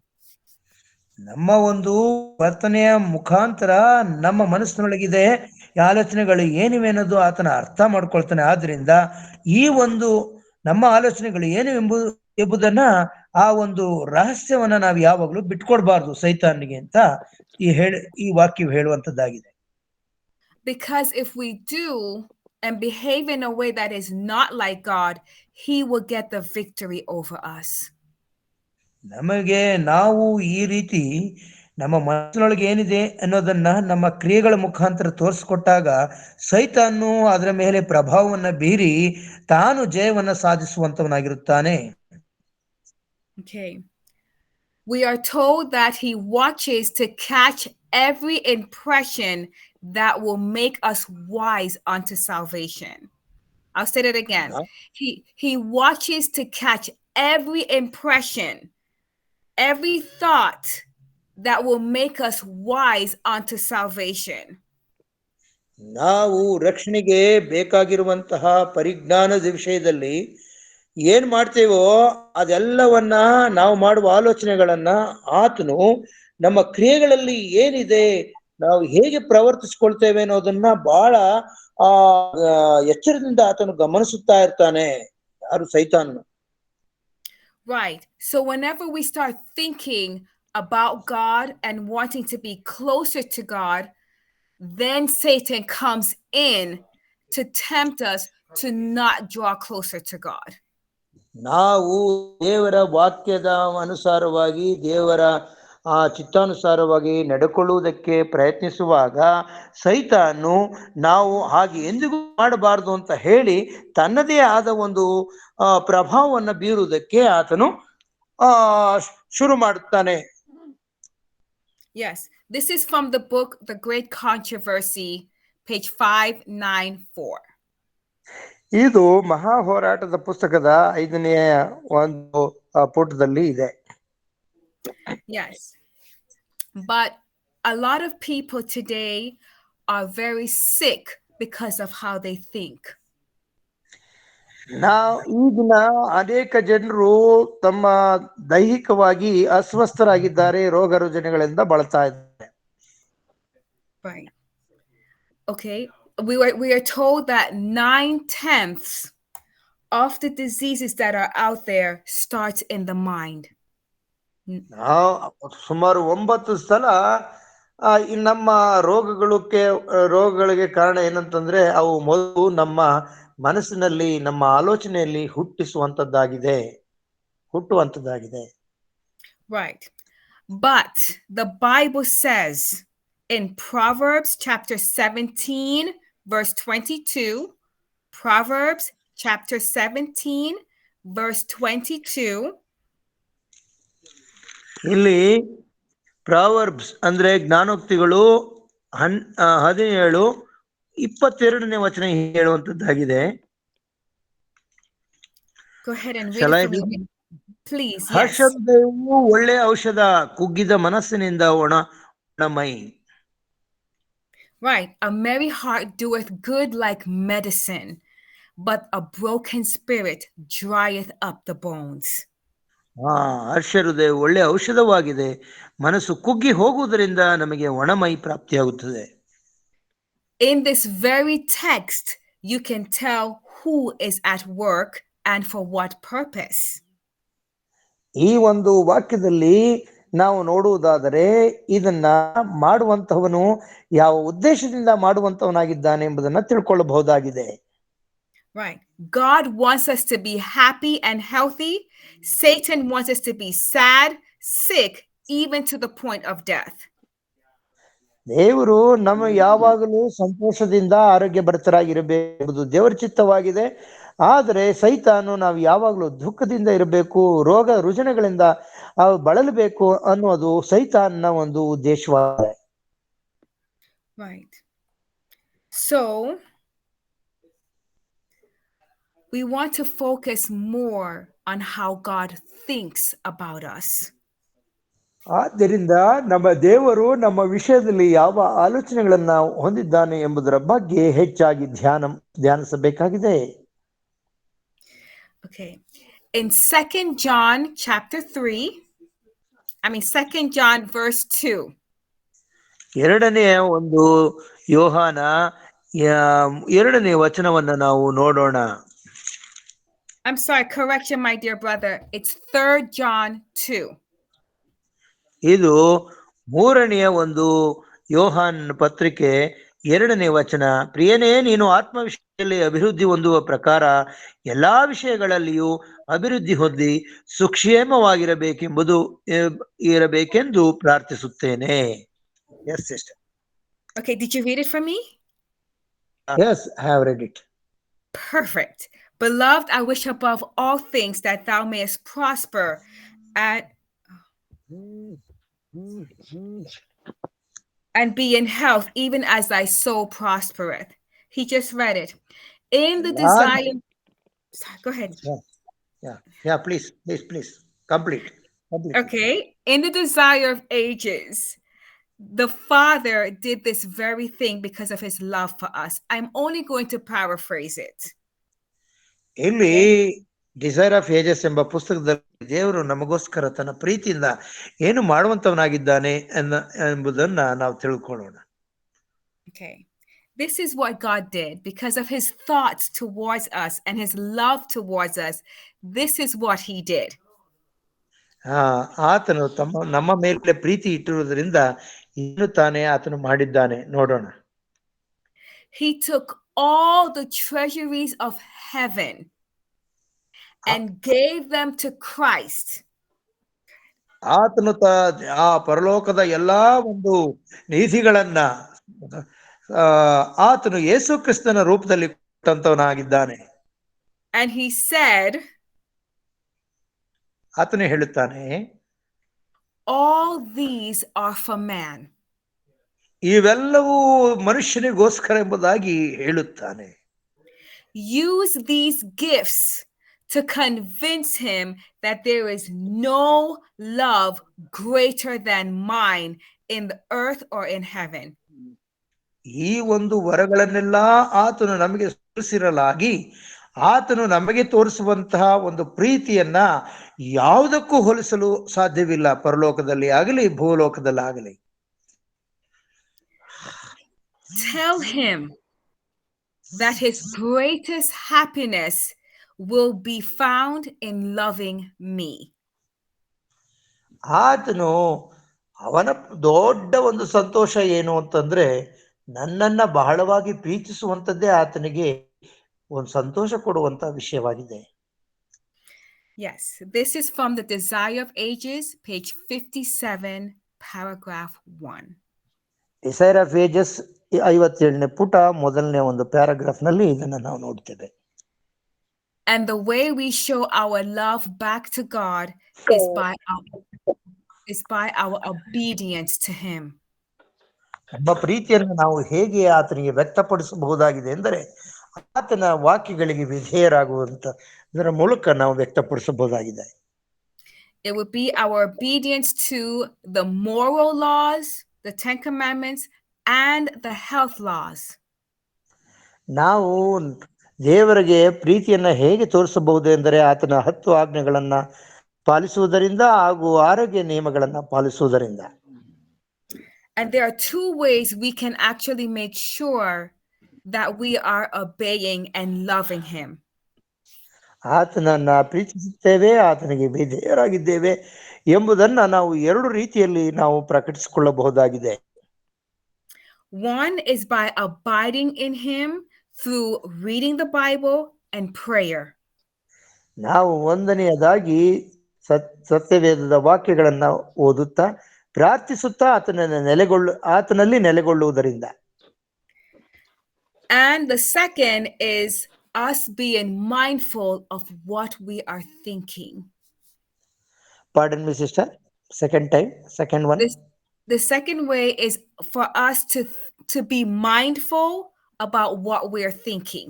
ನಮ್ಮ ಒಂದು ವರ್ತನೆಯ ಮುಖಾಂತರ ನಮ್ಮ ಮನಸ್ಸಿನೊಳಗಿದೆ ಆಲೋಚನೆಗಳು ಏನಿವೆ ಅನ್ನೋದು ಆತನ ಅರ್ಥ ಮಾಡ್ಕೊಳ್ತಾನೆ. ಆದ್ರಿಂದ ಈ ಒಂದು ನಮ್ಮ ಆಲೋಚನೆಗಳು ಏನು ಎಂಬುದನ್ನ ಆ ಒಂದು ರಹಸ್ಯವನ್ನ ನಾವು ಯಾವಾಗಲೂ ಬಿಟ್ಕೊಡ್ಬಾರ್ದು ಸೈತಾನಿಗೆ ಅಂತ ಈ ವಾಕ್ಯವು ಹೇಳುವಂತದ್ದಾಗಿದೆ. Because if we do and behave in a way that is not like God, he will get the victory over us. ನಾವು ಈ ರೀತಿ ನಮ್ಮ ಮನಸ್ಸಿನೊಳಗೆ ಏನಿದೆ ಅನ್ನೋದನ್ನ ನಮ್ಮ ಕ್ರಿಯೆಗಳ ಮುಖಾಂತರ ತೋರಿಸ್ಕೊಟ್ಟಾಗ ಸೈತಾನು ಅದರ ಮೇಲೆ ಪ್ರಭಾವವನ್ನ ಬೀರಿ ತಾನು ಜಯವನ್ನ ಸಾಧಿಸುವಂತವನಾಗಿರುತ್ತಾನೆ. Okay. We are told that he watches to catch every impression that will make us wise unto salvation. I'll say that again. He watches to catch every impression, every thought that will make us wise unto salvation. ನಾವು ರಕ್ಷಣೆಗೆ ಬೇಕಾಗಿರುವಂತಹ ಪರಿಜ್ಞಾನದ ವಿಷಯದಲ್ಲಿ ಏನ್ ಮಾಡ್ತೇವೋ ಅದೆಲ್ಲವನ್ನ ನಾವು ಮಾಡುವ ಆಲೋಚನೆಗಳನ್ನ ಆತನು ನಮ್ಮ ಕ್ರಿಯೆಗಳಲ್ಲಿ ಏನಿದೆ, ನಾವು ಹೇಗೆ ಪ್ರವರ್ತಿಸ್ಕೊಳ್ತೇವೆ ಅನ್ನೋದನ್ನ ಬಹಳ ಎಚ್ಚರದಿಂದ ಆತನು ಗಮನಿಸುತ್ತಾ ಇರ್ತಾನೆ, ಯಾರು ಸೈತಾನನು. Right. So whenever we start thinking about God and wanting to be closer to God, then Satan comes in to tempt us to not draw closer to God. ನಾವು ದೇವರ ವಾಕ್ಯದ ಅನುಸಾರವಾಗಿ ದೇವರ ಚಿತ್ತಾನುಸಾರವಾಗಿ ನಡೆಕೊಳ್ಳುವುದಕ್ಕೆ ಪ್ರಯತ್ನಿಸುವಾಗ ಸೈತಾನು ನಾವು ಹಾಗೆ ಎಂದಿಗೂ ಮಾಡಬಾರದು ಅಂತ ಹೇಳಿ ತನ್ನದೇ ಆದ ಒಂದು ಪ್ರಭಾವವನ್ನು ಬೀರುವುದಕ್ಕೆ ಆತನು ಶುರು ಮಾಡುತ್ತಾನೆ. Yes, this is from the book The Great Controversy, page 594. ಇದು ಮಹಾ ಹೋರಾಟದ ಪುಸ್ತಕದ 5ನೇ ಒಂದು ಪುಟದಲ್ಲಿ ಇದೆ. Yes, but a lot of people today are very sick because of how they think. ಈ ದಿನ ಅನೇಕ ಜನರು ತಮ್ಮ ದೈಹಿಕವಾಗಿ ಅಸ್ವಸ್ಥರಾಗಿದ್ದಾರೆ, ರೋಗ ರುಜಿನಗಳಿಂದ ಬಳಲ್ತಾ ಇದ್ದಾರೆ. Right. Okay. We are told that 9/10 of the diseases that are out there starts in the mind. ಸುಮಾರು 9 ಸಲ ನಮ್ಮ ರೋಗಗಳಿಗೆ ಕಾರಣ ಏನಂತಂದ್ರೆ ಅವು ಮೊದಲು ನಮ್ಮ ಮನಸ್ಸಿನಲ್ಲಿ, ನಮ್ಮ ಆಲೋಚನೆಯಲ್ಲಿ ಹುಟ್ಟುವಂತದ್ದಾಗಿದೆ. Right. But the Bible says in Proverbs chapter 17 verse 22, Proverbs chapter 17 verse 22, ಇಲ್ಲಿ ಪ್ರಾವರ್ಬ್ಸ್ ಅಂದ್ರೆ ಜ್ಞಾನೋಕ್ತಿಗಳು 17:22 ವಚನ ಹೇಳುವಂತದ್ದಾಗಿದೆ. Go ahead and read Shall it I for me, read? please. Yes. ಹರ್ಷಹೃದಯವು ಒಳ್ಳೆಯ ಔಷಧ, ಕುಗ್ಗಿದ ಮನಸ್ಸಿನಿಂದ ಒಣಮೈ. Right. A merry heart doeth good like medicine, but a broken spirit drieth up the bones. ಹರ್ಷಹೃದಯ ಒಳ್ಳೆಯ ಔಷಧವಾಗಿದೆ, ಮನಸ್ಸು ಕುಗ್ಗಿ ಹೋಗುವುದರಿಂದ ನಮಗೆ ಒಣಮೈ ಪ್ರಾಪ್ತಿಯಾಗುತ್ತದೆ. In this very text, you can tell who is at work and for what purpose. ಈ ಒಂದು ವಾಕ್ಯದಲ್ಲಿ ನಾವು ನೋಡುವುದಾದರೆ ಇದನ್ನ ಮಾಡುವಂತಹವನು ಯಾವ ಉದ್ದೇಶದಿಂದ ಮಾಡುವಂತವನಾಗಿದ್ದಾನೆ ಎಂಬುದನ್ನ ತಿಳ್ಕೊಳ್ಳಬಹುದಾಗಿದೆ. Right. God wants us to be happy and healthy. Satan wants us to be sad, sick, even to the point of death. ದೇವರು ನಮ್ಮ ಯಾವಾಗಲೂ ಸಂತೋಷದಿಂದ ಆರೋಗ್ಯಭರಿತರಾಗಿರಬೇಕೆಂಬುದು ದೇವರ ಚಿತ್ತವಾಗಿದೆ. ಆದರೆ ಸೈತಾನು ನಾವು ಯಾವಾಗಲೂ ದುಃಖದಿಂದ ಇರಬೇಕು, ರೋಗ ರುಜಿನಗಳಿಂದ ಬಳಲಬೇಕು ಅನ್ನೋದು ಸೈತಾನ್ನ ಒಂದು ಉದ್ದೇಶವಾಗಿದೆ. Right. So we want to focus more on how God thinks about us. ಆದ್ದರಿಂದ ನಮ್ಮ ದೇವರು ನಮ್ಮ ವಿಷಯದಲ್ಲಿ ಯಾವ ಆಲೋಚನೆಗಳನ್ನ ಹೊಂದಿದ್ದಾನೆ ಎಂಬುದರ ಬಗ್ಗೆ ಹೆಚ್ಚಾಗಿ ಧ್ಯಾನಿಸಬೇಕಾಗಿದೆ. Okay. In 2 John chapter 3, 2 John verse 2. ಎರಡನೆಯ ಒಂದು ಯೋಹಾನ 2ನೇ ವಚನವನ್ನು ನಾವು ನೋಡೋಣ. I'm sorry, correction, my dear brother. It's 3 John 2. ಇದು 3ನೆಯ ಒಂದು ಯೋಹಾನ್ ಪತ್ರಿಕೆ 2ನೇ ವಚನ. ಪ್ರಿಯನೇ, ನೀನು ಆತ್ಮ ವಿಷಯದಲ್ಲಿ ಅಭಿವೃದ್ಧಿ ಹೊಂದುವ ಪ್ರಕಾರ ಎಲ್ಲಾ ವಿಷಯಗಳಲ್ಲಿಯೂ ಅಭಿವೃದ್ಧಿ ಹೊಂದಿ ಇರಬೇಕೆಂದು ಪ್ರಾರ್ಥಿಸುತ್ತೇನೆ. Yes, sister. Okay, did you read it for me? Yes, I have read it. Perfect. Beloved, I wish above all things that thou mayest prosper and be in health, even as thy soul prospereth. He just read it. In the desire... Go ahead. Yeah, please. Complete. Okay. In the desire of ages, the Father did this very thing because of his love for us. I'm only going to paraphrase it. ಇಲ್ಲಿ desire of ages ಎಂಬ ಪುಸ್ತಕದಲ್ಲಿ ದೇವರು ನಮಗೋಸ್ಕರ ತನ್ನ ಪ್ರೀತಿಯಿಂದ ಏನು ಮಾಡುವಂತವನಾಗಿದ್ದಾನೆ ಎಂಬುದನ್ನ ನಾವು ತಿಳ್ಕೊಳ್ಳೋಣ. Okay. This is what God did because of his thoughts towards us and his love towards us. This is what he did. ಆತನು ನಮ್ಮ ಮೇಲೆ ಪ್ರೀತಿ ಇಟ್ಟಿರುವುದರಿಂದ ಏನು ತಾನೇ ಆತನು ಮಾಡಿದ್ದಾನೆ ನೋಡೋಣ. He took all the treasuries of heaven and gave them to Christ. ಆತನು ಆ ಪರಲೋಕದ ಎಲ್ಲಾ ಒಂದು ನಿಧಿಗಳನ್ನ ಆತನು ಯೇಸು ಕ್ರಿಸ್ತನ ರೂಪದಲ್ಲಿ ಕೊಟ್ಟಂತವನಾಗಿದ್ದಾನೆ. And he said, ಆತನೇ ಹೇಳುತ್ತಾನೆ, all these are for man. ಇವೆಲ್ಲವೂ ಮನುಷ್ಯನಿಗೋಸ್ಕರ ಎಂಬುದಾಗಿ ಹೇಳುತ್ತಾನೆ. Use these gifts to convince him that there is no love greater than mine in the earth or in heaven. ಈ ಒಂದು ವರಗಳನ್ನೆಲ್ಲ ಆತನು ನಮಗೆ ಸುರಿಸಿರಲಾಗಿ ಆತನು ನಮಗೆ ತೋರಿಸುವಂತಹ ಒಂದು ಪ್ರೀತಿಯನ್ನ ಯಾವುದಕ್ಕೂ ಹೋಲಿಸಲು ಸಾಧ್ಯವಿಲ್ಲ, ಪರಲೋಕದಲ್ಲಿ ಆಗಲಿ ಭೂಲೋಕದಲ್ಲಿ ಆಗಲಿ. Tell him that his greatest happiness will be found in loving me. ಆತನು ಅವನ ದೊಡ್ಡ ಒಂದು ಸಂತೋಷ ಏನು ಅಂತಂದ್ರೆ ನನ್ನನ್ನ ಬಹಳವಾಗಿ ಪ್ರೀತಿಸುವಂತದ್ದೇ ಆತನಿಗೆ ಒಂದು ಸಂತೋಷ ಕೊಡುವಂತ ವಿಷಯವಾಗಿದೆ. Yes, this is from the Desire of Ages, page 57, paragraph 1. Desire of ages 57ನೇ ಪುಟ ಮೊದಲನೇ ಒಂದು ಪ್ಯಾರಾಗ್ರಾಫ್ ನಲ್ಲಿ ಇದನ್ನ ನಾವು ನೋಡ್ತೇವೆ. And the way we show our love back to God is by our... is by our obedience to him. ನಮ್ಮ ಪ್ರೀತಿಯನ್ನು ನಾವು ಹೇಗೆ ಆತನಿಗೆ ವ್ಯಕ್ತಪಡಿಸಬಹುದಾಗಿದೆ ಎಂದರೆ ಆತನ ವಾಕ್ಯಗಳಿಗೆ ವಿಧೇಯರಾಗುವಂತ ಇದರ ಮೂಲಕ ನಾವು ವ್ಯಕ್ತಪಡಿಸಬಹುದಾಗಿದೆ. It would be our obedience to the moral laws, the 10 Commandments, and the health laws. ನಾವು ದೇವರಿಗೆ ಪ್ರೀತಿಯನ್ನ ಹೇಗೆ ತೋರಿಸಬಹುದು ಎಂದರೆ ಆತನ 10 ಆಜ್ಞೆಗಳನ್ನ ಪಾಲಿಸುವುದರಿಂದ ಹಾಗೂ ಆರೋಗ್ಯ ನಿಯಮಗಳನ್ನ ಪಾಲಿಸುವುದರಿಂದ. And there are 2 ways we can actually make sure that we are obeying and loving him. ಆತನನ್ನ ಪ್ರೀತಿಸುತ್ತೇವೆ, ಆತನಿಗೆ ವಿಧೇಯರಾಗಿದ್ದೇವೆ ಎಂಬುದನ್ನ ನಾವು 2 ರೀತಿಯಲ್ಲಿ ನಾವು ಪ್ರಕಟಿಸಿಕೊಳ್ಳಬಹುದಾಗಿದೆ. One is by abiding in him through reading the Bible and prayer. ನಾವು ಒಂದನೆಯದಾಗಿ ಸತ್ಯವೇದದ ವಾಕ್ಯಗಳನ್ನ ಓದುತ್ತಾ ಪ್ರಾರ್ಥಿಸುತ್ತಾ ಆತನಲ್ಲಿ ನೆಲೆಗೊಳ್ಳುವುದರಿಂದ. And the second is us being mindful of what we are thinking. Pardon me, sister. Second one. The second way is for us to be mindful about what we are thinking.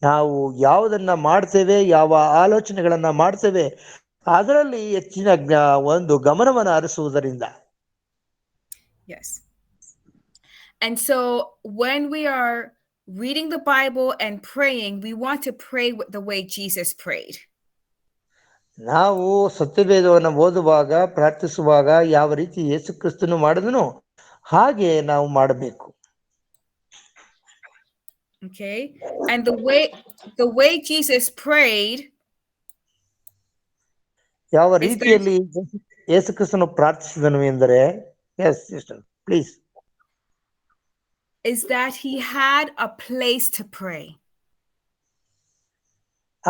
ನಾವು ಯಾವುದನ್ನ ಮಾಡ್ತೇವೆ, ಯಾವ ಆಲೋಚನೆಗಳನ್ನ ಮಾಡ್ತೇವೆ, ಅದರಲ್ಲಿ ಹೆಚ್ಚಿನ ಒಂದು ಗಮನವನ್ನು ಹರಿಸುವುದರಿಂದ. Yes. And so when we are reading the Bible and praying, we want to pray the way Jesus prayed. ನಾವು ಸತ್ಯವೇದವನ್ನು ಓದುವಾಗ ಪ್ರಾರ್ಥಿಸುವಾಗ ಯಾವ ರೀತಿ ಯೇಸು ಕ್ರಿಸ್ತನು ಮಾಡಿದನು ಹಾಗೆ ನಾವು ಮಾಡಬೇಕು. Okay. And the way Jesus prayed, ಯಾವ ರೀತಿಯಲ್ಲಿ ಯೇಸು ಕ್ರಿಸ್ತನು ಪ್ರಾರ್ಥಿಸಿದನು ಎಂದರೆ, yes sister please, is that he had a place to pray.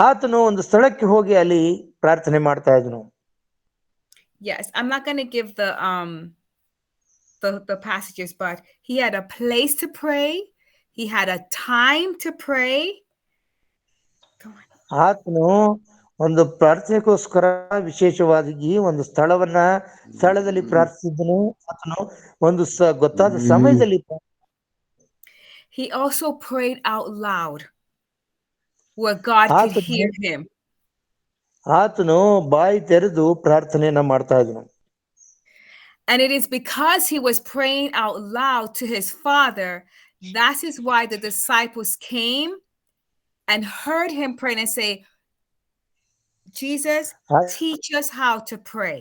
ಆತನು ಒಂದು ಸ್ಥಳಕ್ಕೆ ಹೋಗಿ ಅಲ್ಲಿ ಪ್ರಾರ್ಥನೆ ಮಾಡ್ತಾ ಇದ್ದನು. Yes, I'm not going to give the passages, but he had a place to pray. He had a time to pray. ಆತನು ಒಂದು ಪ್ರಾರ್ಥನೆಗೋಸ್ಕರ ವಿಶೇಷವಾಗಿ ಒಂದು ಸ್ಥಳದಲ್ಲಿ ಪ್ರಾರ್ಥಿಸಿದನು. ಆತನು ಒಂದು ಗೊತ್ತಾದ ಸಮಯದಲ್ಲಿ. He also prayed out loud where God could hear him. ಆತನು ಬಾಯಿ ತೆರೆದು ಪ್ರಾರ್ಥನೆಯನ್ನ ಮಾಡ್ತಾ ಇದ್ದನು. And it is because he was praying out loud to his Father, that is why the disciples came and heard him pray and say, Jesus, teach us how to pray.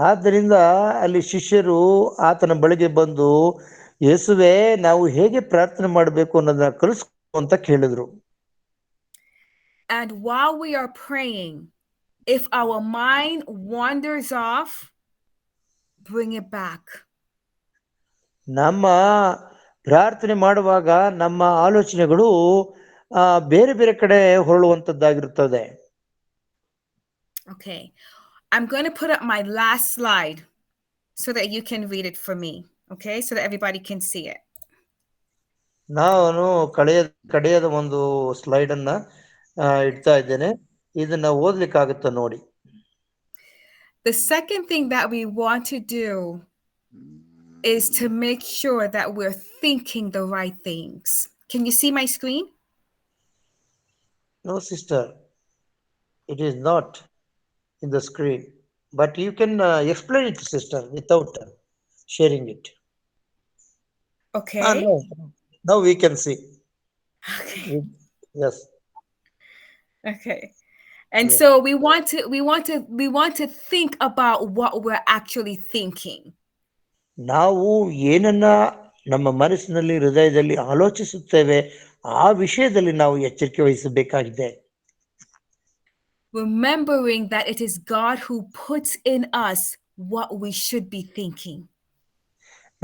ಆದ್ದರಿಂದ ಅಲ್ಲಿ ಶಿಷ್ಯರು ಆತನ ಬಳಿಗೆ ಬಂದು, ಯೇಸುವೆ ನಾವು ಹೇಗೆ ಪ್ರಾರ್ಥನೆ ಮಾಡಬೇಕು ಅನ್ನೋದನ್ನ ಕಲಿಸು ಅಂತ ಕೇಳಿದ್ರು. And while we are praying, if our mind wanders off, bring it back. ನಮ್ಮ ಪ್ರಾರ್ಥನೆ ಮಾಡುವಾಗ ನಮ್ಮ ಆಲೋಚನೆಗಳು ಬೇರೆ ಬೇರೆ ಕಡೆ ಹೊರಳುವಂತದ್ದಾಗಿರುತ್ತದೆ. Okay, I'm going to put up my last slide so that you can read it for me, okay, so that everybody can see it. ನಾನು ಕಡೆಯದ ಒಂದು ಸ್ಲೈಡ್ ಅನ್ನ ಇಡ್ತಾ ಇದ್ದೇನೆ, ಇದನ್ನ ಓದ್ಲಿಕ್ಕಾಗುತ್ತಾ ನೋಡಿ. The second thing that we want to do is to make sure that we're thinking the right things. Can you see my screen? No, sister, it is not in the screen, but you can explain it, sister, without sharing it. Okay. No. Now we can see. Okay. Yes. Okay. And so we want to think about what we're actually thinking. ನಾವು ಏನನ್ನ ನಮ್ಮ ಮನಸ್ಸಿನಲ್ಲಿ ಹೃದಯದಲ್ಲಿ ಆಲೋಚಿಸುತ್ತೇವೆ ಆ ವಿಷಯದಲ್ಲಿ ನಾವು ಎಚ್ಚರಿಕೆ ವಹಿಸಬೇಕಾಗಿದೆ. Remembering that it is God who puts in us what we should be thinking.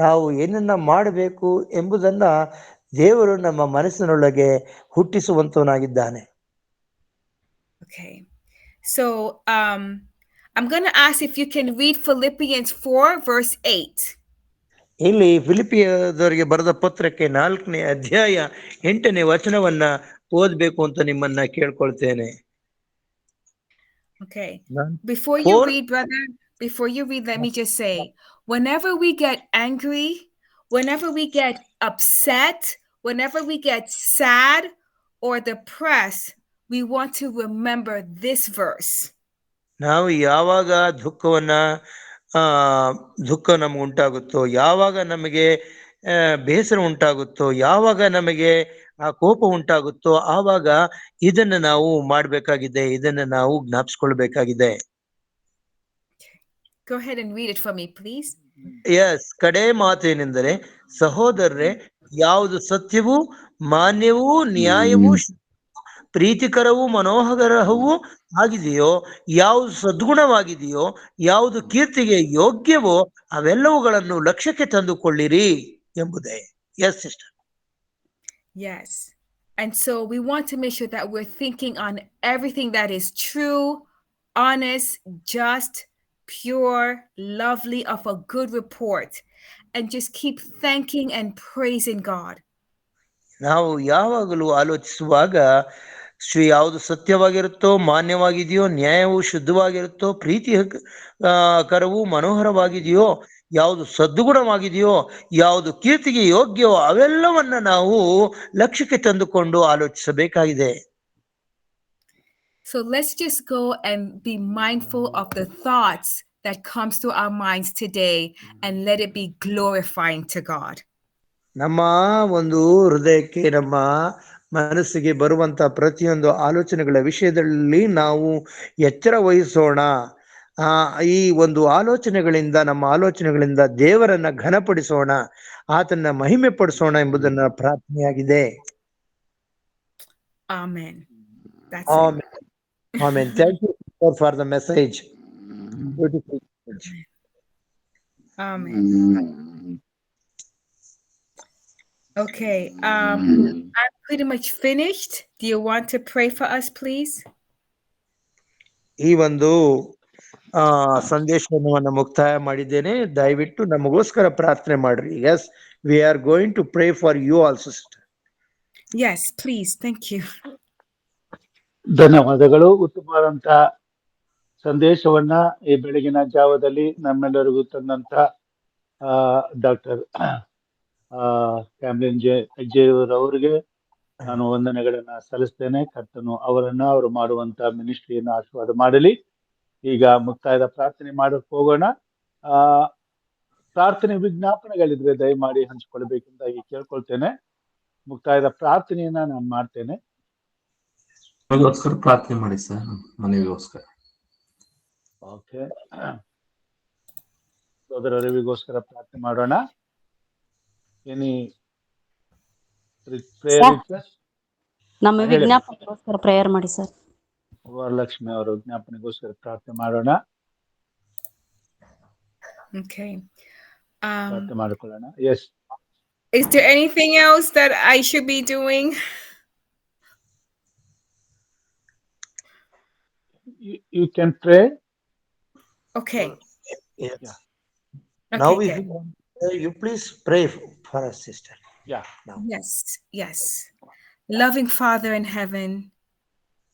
ನಾವು ಏನನ್ನ ಮಾಡಬೇಕು ಎಂಬುದನ್ನ ದೇವರು ನಮ್ಮ ಮನಸ್ಸಿನೊಳಗೆ ಹುಟ್ಟಿಸುವಂತವನಾಗಿದ್ದಾನೆ. Okay. So I'm going to ask if you can read Philippians 4 verse 8. ಇಲ್ಲಿ ಫಿಲಿಪಿಯದವರಿಗೆ ಬರೆದ ಪತ್ರಕ್ಕೆ 4ನೇ ಅಧ್ಯಾಯ 8ನೇ ವಚನವನ್ನ ಓದಬೇಕು ಅಂತ ನಿಮ್ಮನ್ನ ಕೇಳ್ಕೊಳ್ತೇನೆ. Okay. Before you read, Before you read, let me just say, whenever we get angry, whenever we get upset, whenever we get sad or depressed, we want to remember this verse. ನಾವು ಯಾವಾಗ ದುಃಖ ನಮ್ಗೆ ಉಂಟಾಗುತ್ತೋ, ಯಾವಾಗ ನಮಗೆ ಬೇಸರ ಉಂಟಾಗುತ್ತೋ, ಯಾವಾಗ ನಮಗೆ ಆ ಕೋಪ ಉಂಟಾಗುತ್ತೋ, ಆವಾಗ ಇದನ್ನು ನಾವು ಮಾಡಬೇಕಾಗಿದೆ, ಇದನ್ನು ನಾವು ಜ್ಞಾಪಿಸ್ಕೊಳ್ಬೇಕಾಗಿದೆ. Go ahead and read it for me, please. Yes, ಕಡೆ ಮಾತೇನೆಂದರೆ, ಸಹೋದರರೇ, ಯಾವುದು ಸತ್ಯವೂ ಮಾನ್ಯವೂ ನ್ಯಾಯವೂ ಪ್ರೀತಿಕರವೂ ಮನೋಹರವೂ ಆಗಿದೆಯೋ, ಯಾವುದು ಸದ್ಗುಣವಾಗಿದೆಯೋ, ಯಾವುದು ಕೀರ್ತಿಗೆ ಯೋಗ್ಯವೋ ಅವೆಲ್ಲವುಗಳನ್ನು ಲಕ್ಷ್ಯಕ್ಕೆ ತಂದುಕೊಳ್ಳಿರಿ ಎಂಬುದೇ. S sister. Yes. And so we want to make sure that we're thinking on everything that is true, honest, just, pure, lovely, of a good report, and just keep thanking and praising God. ನಾವು ಯಾವಾಗಲೂ ಆಲೋಚಿಸುವಾಗ ಯಾವುದು ಸತ್ಯವಾಗಿರುತ್ತೋ, ಮಾನ್ಯವಾಗಿದೆಯೋ, ನ್ಯಾಯವು ಶುದ್ಧವಾಗಿರುತ್ತೋ, ಪ್ರೀತಿ ಕರವೂ ಮನೋಹರವಾಗಿದೆಯೋ, ಯಾವುದು ಸದ್ಗುಣವಾಗಿದೆಯೋ, ಯಾವುದು ಕೀರ್ತಿಗೆ ಯೋಗ್ಯವೋ ಅವೆಲ್ಲವನ್ನ ನಾವು ಲಕ್ಷ್ಯಕ್ಕೆ ತಂದುಕೊಂಡು ಆಲೋಚಿಸಬೇಕಾಗಿದೆ. So let's just go and be mindful of the thoughts that comes to our minds today and let it be glorifying to God. ನಮ್ಮ ಒಂದು ಹೃದಯಕ್ಕೆ, ನಮ್ಮ ಮನಸ್ಸಿಗೆ ಬರುವಂತ ಪ್ರತಿಯೊಂದು ಆಲೋಚನೆಗಳ ವಿಷಯದಲ್ಲಿ ನಾವು ಎಚ್ಚರ ವಹಿಸೋಣ. ಈ ಒಂದು ಆಲೋಚನೆಗಳಿಂದ, ನಮ್ಮ ಆಲೋಚನೆಗಳಿಂದ ದೇವರನ್ನ ಘನಪಡಿಸೋಣ, ಆತನ ಮಹಿಮೆ ಪಡಿಸೋಣ ಎಂಬುದನ್ನ ಪ್ರಾರ್ಥನೆಯಾಗಿದೆ. Amen. That's Amen. Amen. Thank you for the message. Beautiful message. Amen. Okay. I'm pretty much finished. Do you want to pray for us, please? ಈ ಒಂದು ಸಂದೇಶವನ್ನು ಮುಕ್ತಾಯ ಮಾಡಿದ್ದೇನೆ. ದಯವಿಟ್ಟು ನಮಗೋಸ್ಕರ ಪ್ರಾರ್ಥನೆ ಮಾಡ್ರಿ. Yes, we are going to pray for you also sister. Yes, please. Thank you. ಧನ್ಯವಾದಗಳು. ಉತ್ತಮವಾದಂತ ಸಂದೇಶವನ್ನ ಈ ಬೆಳಗಿನ ಜಾವದಲ್ಲಿ ನಮ್ಮೆಲ್ಲರಿಗೂ ತಂದಂತ ಡಾಕ್ಟರ್ ಕ್ಯಾಮ್ಲಿನ್ ಅವರಿಗೆ ನಾನು ವಂದನೆಗಳನ್ನ ಸಲ್ಲಿಸ್ತೇನೆ. ಕರ್ತನು ಅವರನ್ನ, ಅವರು ಮಾಡುವಂತ ಮಿನಿಸ್ಟ್ರಿಯನ್ನು ಆಶೀರ್ವಾದ ಮಾಡಲಿ. ಈಗ ಮುಕ್ತಾಯದ ಪ್ರಾರ್ಥನೆ ಮಾಡಕ್ ಹೋಗೋಣ. ಪ್ರಾರ್ಥನೆ ವಿಜ್ಞಾಪನೆಗಳಿದ್ರೆ ದಯಮಾಡಿ ಹಂಚಿಕೊಳ್ಬೇಕೆಂದಾಗಿ ಕೇಳ್ಕೊಳ್ತೇನೆ. ಮುಕ್ತಾಯದ ಪ್ರಾರ್ಥನೆಯನ್ನ ನಾನು ಮಾಡ್ತೇನೆ. ಮನೆಗೋಸ್ಕರ ಪ್ರಾರ್ಥನೆ ಮಾಡಿ ಸರ್, ಮನೆಗೋಸ್ಕರ. ಓಕೆ, ಸೋದರ ರವಿಗೋಸ್ಕರ ಪ್ರಾರ್ಥನೆ ಮಾಡೋಣ. Any prayer request? ನಮ್ಮ ವಿಜ್ಞಾಪನೆಗೋಸ್ಕರ ಪ್ರೇಯರ್ ಮಾಡಿ ಸರ್. ವರಲಕ್ಷ್ಮಿ ಅವರ ವಿಜ್ಞಾಪನೆಗೋಸ್ಕರ ಪ್ರಾರ್ಥನೆ ಮಾಡೋಣ. Okay. ಪ್ರಾರ್ಥನೆ ಮಾಡಿಕೊಳ್ಳೋಣ. S. Is there anything else that I should be doing? You can pray. Okay. Yes. Yeah. Now Okay, you please pray for us, sister. Yeah. Now. Yes. Loving Father in heaven,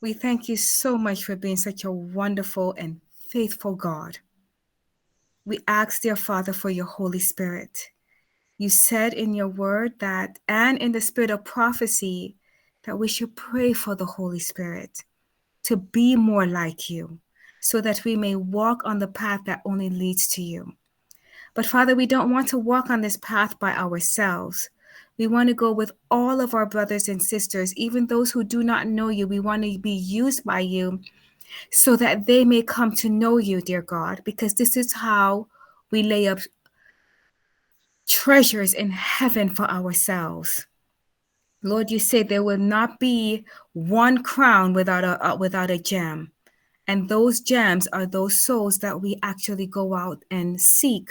we thank you so much for being such a wonderful and faithful God. We ask, dear Father, for your Holy Spirit. You said in your word that, and in the spirit of prophecy, that we should pray for the Holy Spirit to be more like you, so that we may walk on the path that only leads to you. But Father, we don't want to walk on this path by ourselves. We want to go with all of our brothers and sisters, even those who do not know you. We want to be used by you so that they may come to know you, dear God, because this is how we lay up treasures in heaven for ourselves. Lord, you say there will not be one crown without a gem. And those gems are those souls that we actually go out and seek.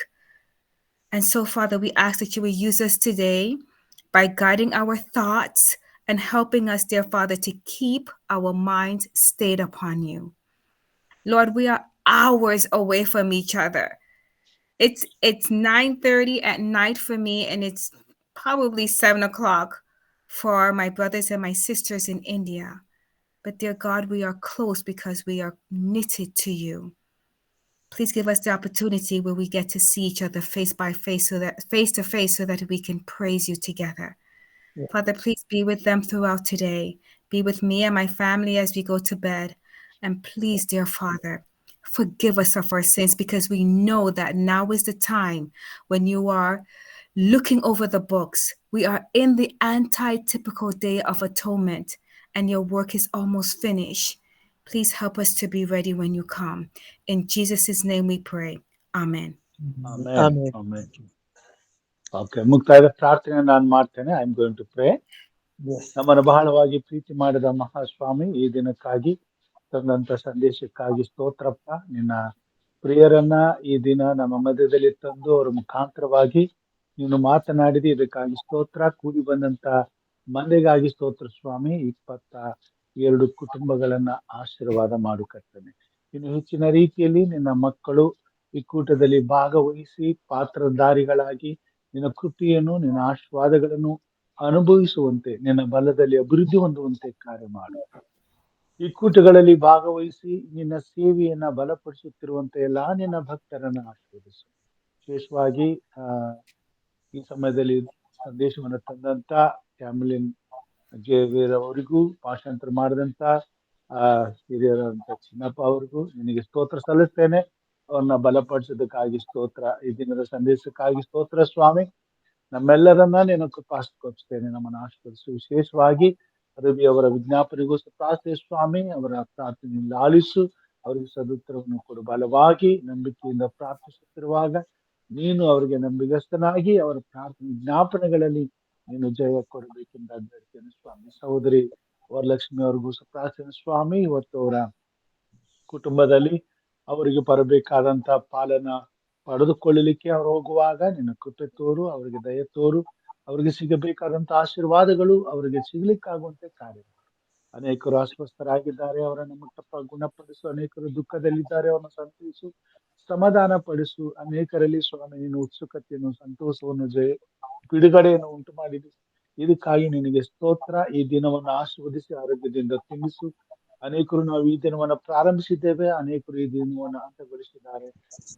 And so, Father, we ask that you will use us today by guiding our thoughts and helping us, dear Father, to keep our minds stayed upon you. Lord, we are hours away from each other. It's 9:30 at night for me, and it's probably 7 o'clock for my brothers and my sisters in India. But dear God, we are close because we are knitted to you. Please give us the opportunity where we get to see each other face to face, so that we can praise you together. Yeah. Father, please be with them throughout today. Be with me and my family as we go to bed. And please, dear Father, forgive us of our sins, because we know that now is the time when you are looking over the books. We are in the anti-typical day of atonement, and your work is almost finished. Please help us to be ready when you come. In Jesus' name we pray. Amen. Amen. Amen. Okay, ಮುಕ್ತಾಯದ ಪ್ರಾರ್ಥನೆ ನಾನು ಮಾಡ್ತೇನೆ. I am going to pray. Yes. ನಮ್ಮನ್ನು ಬಹಳವಾಗಿ ಪ್ರೀತಿ ಮಾಡಿದ ಮಹಾಸ್ವಾಮಿ, ಈ ದಿನಕ್ಕಾಗಿ ತಂದಂತ ಸಂದೇಶಕ್ಕಾಗಿ ಸ್ತೋತ್ರಪ್ಪ. ನಿನ್ನ ಪ್ರಿಯರನ್ನ ಈ ದಿನ ನಮ್ಮ ಮಧ್ಯದಲ್ಲಿ ತಂದು ಅವರ ಮುಖಾಂತರವಾಗಿ ನೀನು ಮಾತನಾಡಿದಿ, ಇದಕ್ಕಾಗಿ ಸ್ತೋತ್ರ. ಕೂಡಿ ಬಂದಂತ ಮಂದಿಗಾಗಿ ಸ್ತೋತ್ರ ಸ್ವಾಮಿ. 22 ಕುಟುಂಬಗಳನ್ನ ಆಶೀರ್ವಾದ ಮಾಡು ಕರ್ತನೆ. ಇನ್ನು ಹೆಚ್ಚಿನ ರೀತಿಯಲ್ಲಿ ನಿನ್ನ ಮಕ್ಕಳು ಈ ಕೂಟದಲ್ಲಿ ಭಾಗವಹಿಸಿ ಪಾತ್ರಧಾರಿಗಳಾಗಿ ನಿನ್ನ ಕೃಪೆಯನ್ನು, ನಿನ್ನ ಆಶೀರ್ವಾದಗಳನ್ನು ಅನುಭವಿಸುವಂತೆ, ನಿನ್ನ ಬಲದಲ್ಲಿ ಅಭಿವೃದ್ಧಿ ಹೊಂದುವಂತೆ ಕಾರ್ಯ ಮಾಡು. ಈ ಕೂಟಗಳಲ್ಲಿ ಭಾಗವಹಿಸಿ ನಿನ್ನ ಸೇವೆಯನ್ನ ಬಲಪಡಿಸುತ್ತಿರುವಂತೆ ಎಲ್ಲಾ ನಿನ್ನ ಭಕ್ತರನ್ನ ಆಶೀರ್ವದಿಸು. ವಿಶೇಷವಾಗಿ ಈ ಸಮಯದಲ್ಲಿ ಸಂದೇಶವನ್ನು ತಂದಂತ ಕ್ಯಾಮ್ಲಿನ್ ಜೇವಿಯರ್ ಅವರಿಗೂ, ಭಾಷಾಂತರ ಮಾಡಿದಂತ ಹಿರಿಯರಂತ ಚಿನ್ನಪ್ಪ ಅವ್ರಿಗೂ ನಿನಗೆ ಸ್ತೋತ್ರ ಸಲ್ಲಿಸ್ತೇನೆ. ಅವ್ರನ್ನ ಬಲಪಡಿಸೋದಕ್ಕಾಗಿ ಸ್ತೋತ್ರ. ಈ ದಿನದ ಸಂದೇಶಕ್ಕಾಗಿ ಸ್ತೋತ್ರ ಸ್ವಾಮಿ. ನಮ್ಮೆಲ್ಲರನ್ನ ನೀನು ಕೃಪಾಸ್ತೇನೆ, ನಮ್ಮನ್ನು ಆಶೀರ್ವದಿಸು. ವಿಶೇಷವಾಗಿ ರವಿ ಅವರ ವಿಜ್ಞಾಪನೆಗೂ ಪ್ರಾರ್ಥನೆ ಸ್ವಾಮಿ. ಅವರ ಪ್ರಾರ್ಥನೆಯಿಂದ ಆಲಿಸು, ಅವರಿಗೆ ಸದುತ್ತರವನ್ನು ಕೊಡು. ಬಲವಾಗಿ ನಂಬಿಕೆಯಿಂದ ಪ್ರಾರ್ಥಿಸುತ್ತಿರುವಾಗ ನೀನು ಅವರಿಗೆ ನಂಬಿಗಸ್ತನಾಗಿ ಅವರ ಪ್ರಾರ್ಥನೆ ವಿಜ್ಞಾಪನೆಗಳಲ್ಲಿ ನೀನು ಜಯ ಕೊಡಬೇಕೆಂದು ಬೇಡ್ತೇನೆ ಸ್ವಾಮಿ. ಸಹೋದರಿ ವರಲಕ್ಷ್ಮಿ ಅವ್ರಿಗೂ ಪ್ರಾರ್ಥನೆ ಸ್ವಾಮಿ. ಇವತ್ತು ಅವರ ಕುಟುಂಬದಲ್ಲಿ ಅವರಿಗೆ ಬರಬೇಕಾದಂತ ಪಾಲನ ಪಡೆದುಕೊಳ್ಳಲಿಕ್ಕೆ ಅವ್ರು ಹೋಗುವಾಗ ನಿನ್ನ ಕೃಪೆ ತೋರು, ಅವರಿಗೆ ದಯ ತೋರು. ಅವರಿಗೆ ಸಿಗಬೇಕಾದಂತ ಆಶೀರ್ವಾದಗಳು ಅವರಿಗೆ ಸಿಗ್ಲಿಕ್ಕಾಗುವಂತೆ ಕಾರ್ಯ. ಅನೇಕರು ಅಸ್ವಸ್ಥರಾಗಿದ್ದಾರೆ, ಅವರನ್ನು ಮುಟ್ಟಪ್ಪ ಗುಣಪಡಿಸು. ಅನೇಕರು ದುಃಖದಲ್ಲಿದ್ದಾರೆ, ಅವರನ್ನು ಸಂತೈಸು, ಸಮಾಧಾನ ಪಡಿಸು. ಅನೇಕರಲ್ಲಿ ಸ್ವಾಮಿ ನೀನು ಉತ್ಸುಕತೆಯನ್ನು, ಸಂತೋಷವನ್ನು, ಬಿಡುಗಡೆಯನ್ನು ಉಂಟು ಮಾಡಿದಿ. ಇದಕ್ಕಾಗಿ ನಿನಗೆ ಸ್ತೋತ್ರ. ಈ ದಿನವನ್ನು ಆಶೀರ್ವದಿಸಿ ಆರೋಗ್ಯದಿಂದ ತುಂಬಿಸು. ಅನೇಕರು ನಾವು ಈ ದಿನವನ್ನು ಪ್ರಾರಂಭಿಸಿದ್ದೇವೆ, ಅನೇಕರು ಈ ದಿನವನ್ನು ಅಂತ್ಯಗೊಳಿಸಿದ್ದಾರೆ.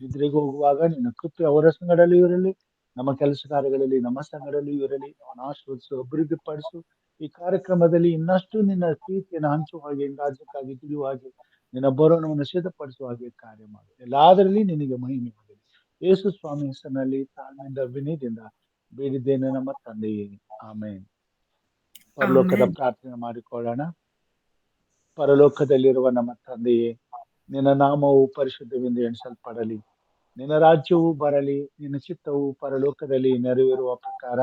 ನಿದ್ರೆಗೆ ಹೋಗುವಾಗ ನಿನ್ನ ಕೃಪೆ ಅವರ ಸಂಗಡಲ್ಲಿ ಇರಲಿ, ನಮ್ಮ ಕೆಲಸ ಕಾರ್ಯಗಳಲ್ಲಿ ನಮ್ಮ ಸಂಗಡಲ್ಲಿ ಇರಲಿ. ಅವನ ಆಶೀರ್ವದಿಸು, ಅಭಿವೃದ್ಧಿ ಪಡಿಸು. ಈ ಕಾರ್ಯಕ್ರಮದಲ್ಲಿ ಇನ್ನಷ್ಟು ನಿನ್ನ ಪ್ರೀತಿಯನ್ನು ಹಂಚುವ ಹಾಗೆ, ರಾಜ್ಯಕ್ಕಾಗಿ ದುಡಿಯುವ ಹಾಗೆ, ನಿನ್ನ ಬರೋಣವನ್ನು ಸಿದ್ಧಪಡಿಸುವ ಹಾಗೆ ಕಾರ್ಯ ಮಾಡು. ಎಲ್ಲಾದರಲ್ಲಿ ನಿನಗೆ ಮಹಿಮೆ ಆಗಲಿ. ಯೇಸು ಸ್ವಾಮಿ ಹೆಸರಿನಲ್ಲಿ ತಾಳ್ಮೆಯಿಂದ ವಿನಯದಿಂದ ಬೇಡಿದ್ದೇನೆ ನಮ್ಮ ತಂದೆಯೇ, ಆಮೇನ್. ಪರಲೋಕದ ಪ್ರಾರ್ಥನೆ ಮಾಡಿಕೊಳ್ಳೋಣ. ಪರಲೋಕದಲ್ಲಿರುವ ನಮ್ಮ ತಂದೆಯೇ, ನಿನ್ನ ನಾಮವು ಪರಿಶುದ್ಧವೆಂದು ಎಣಿಸಲ್ಪಡಲಿ. ನಿನ್ನ ರಾಜ್ಯವು ಬರಲಿ. ನಿನ್ನ ಚಿತ್ತವು ಪರಲೋಕದಲ್ಲಿ ನೆರವೇರುವ ಪ್ರಕಾರ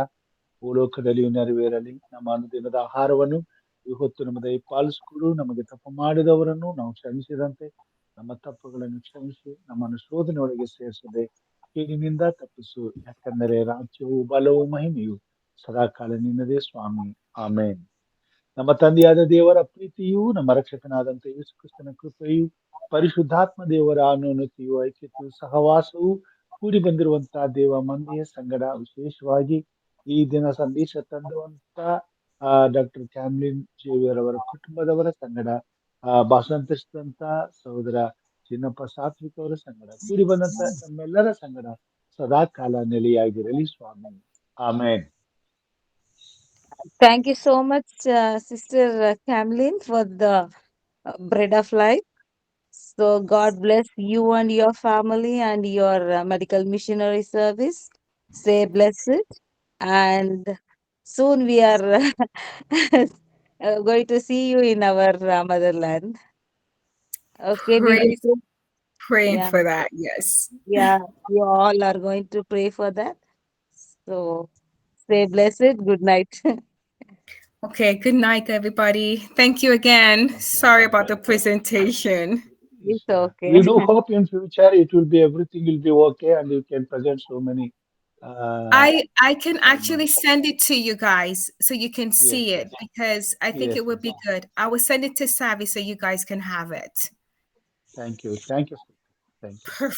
ಭೂಲೋಕದಲ್ಲಿಯೂ ನೆರವೇರಲಿ. ನಮ್ಮ ಅನುದಿನದ ಆಹಾರವನ್ನು ಇವತ್ತು ನಮ್ಮದೇ ಪಾಲಿಸಿಕೊಡು. ನಮಗೆ ತಪ್ಪು ಮಾಡಿದವರನ್ನು ನಾವು ಕ್ಷಮಿಸಿದಂತೆ ನಮ್ಮ ತಪ್ಪುಗಳನ್ನು ಕ್ಷಮಿಸಿ, ನಮ್ಮನ್ನು ಶೋಧನೆಯೊಳಗೆ ಸೇರಿಸದೆ ಕೇಡಿನಿಂದ ತಪ್ಪಿಸು. ಯಾಕಂದರೆ ರಾಜ್ಯವು, ಬಲವು, ಮಹಿಮೆಯು ಸದಾಕಾಲ ನಿನ್ನದೇ ಸ್ವಾಮಿ, ಆಮೇನ್. ನಮ್ಮ ತಂದೆಯಾದ ದೇವರ ಪ್ರೀತಿಯು, ನಮ್ಮ ರಕ್ಷಕನಾದಂತ ಯೇಸು ಕ್ರಿಸ್ತನ ಕೃಪೆಯು, ಪರಿಶುದ್ಧಾತ್ಮ ದೇವರ ಅನುನ್ನತಿಯು, ಐಕ್ಯತೆಯು, ಸಹವಾಸವು, ಕೂಡಿ ಬಂದಿರುವಂತಹ ದೇವ ಮಂದಿಯ ಸಂಗಡ, ವಿಶೇಷವಾಗಿ ಈ ದಿನ ಸಂದೇಶ ತಂದುವಂತ ಡಾಕ್ಟರ್ ಕ್ಯಾಮ್ಲಿನ್ ಜೇವಿಯರ್ ಅವರ ಕುಟುಂಬದವರ ಸಂಗಡ, ಭಾಷಾಂತರಿಸಿದಂತ ಸಹೋದರ ಚಿನ್ನಪ್ಪ ಸಾತ್ವಿಕ್ ಅವರ ಸಂಗಡ, ಕೂಡಿ ಬಂದಂತ ನಮ್ಮೆಲ್ಲರ ಸಂಗಡ ಸದಾ ಕಾಲ ನೆಲೆಯಾಗಿರಲಿ ಸ್ವಾಮಿ, ಆಮೇನ್. Thank you so much, Sister Camlin, for the bread of life. So God bless you and your family and your medical missionary service. Stay blessed, and soon we are going to see you in our motherland. Okay, we will pray. Praying Yeah. for that, yes. Yeah, you all are going to pray for that. So stay blessed. Good night. Okay, good night, everybody. Thank you again. Sorry about the presentation. It's okay. We do hope in future it will be, everything will be okay, and you can present so many. I can actually send it to you guys so you can see it, because I think Yes, it would be good. I will send it to Savvy so you guys can have it. Thank you. Thank you. Thank you. Perfect.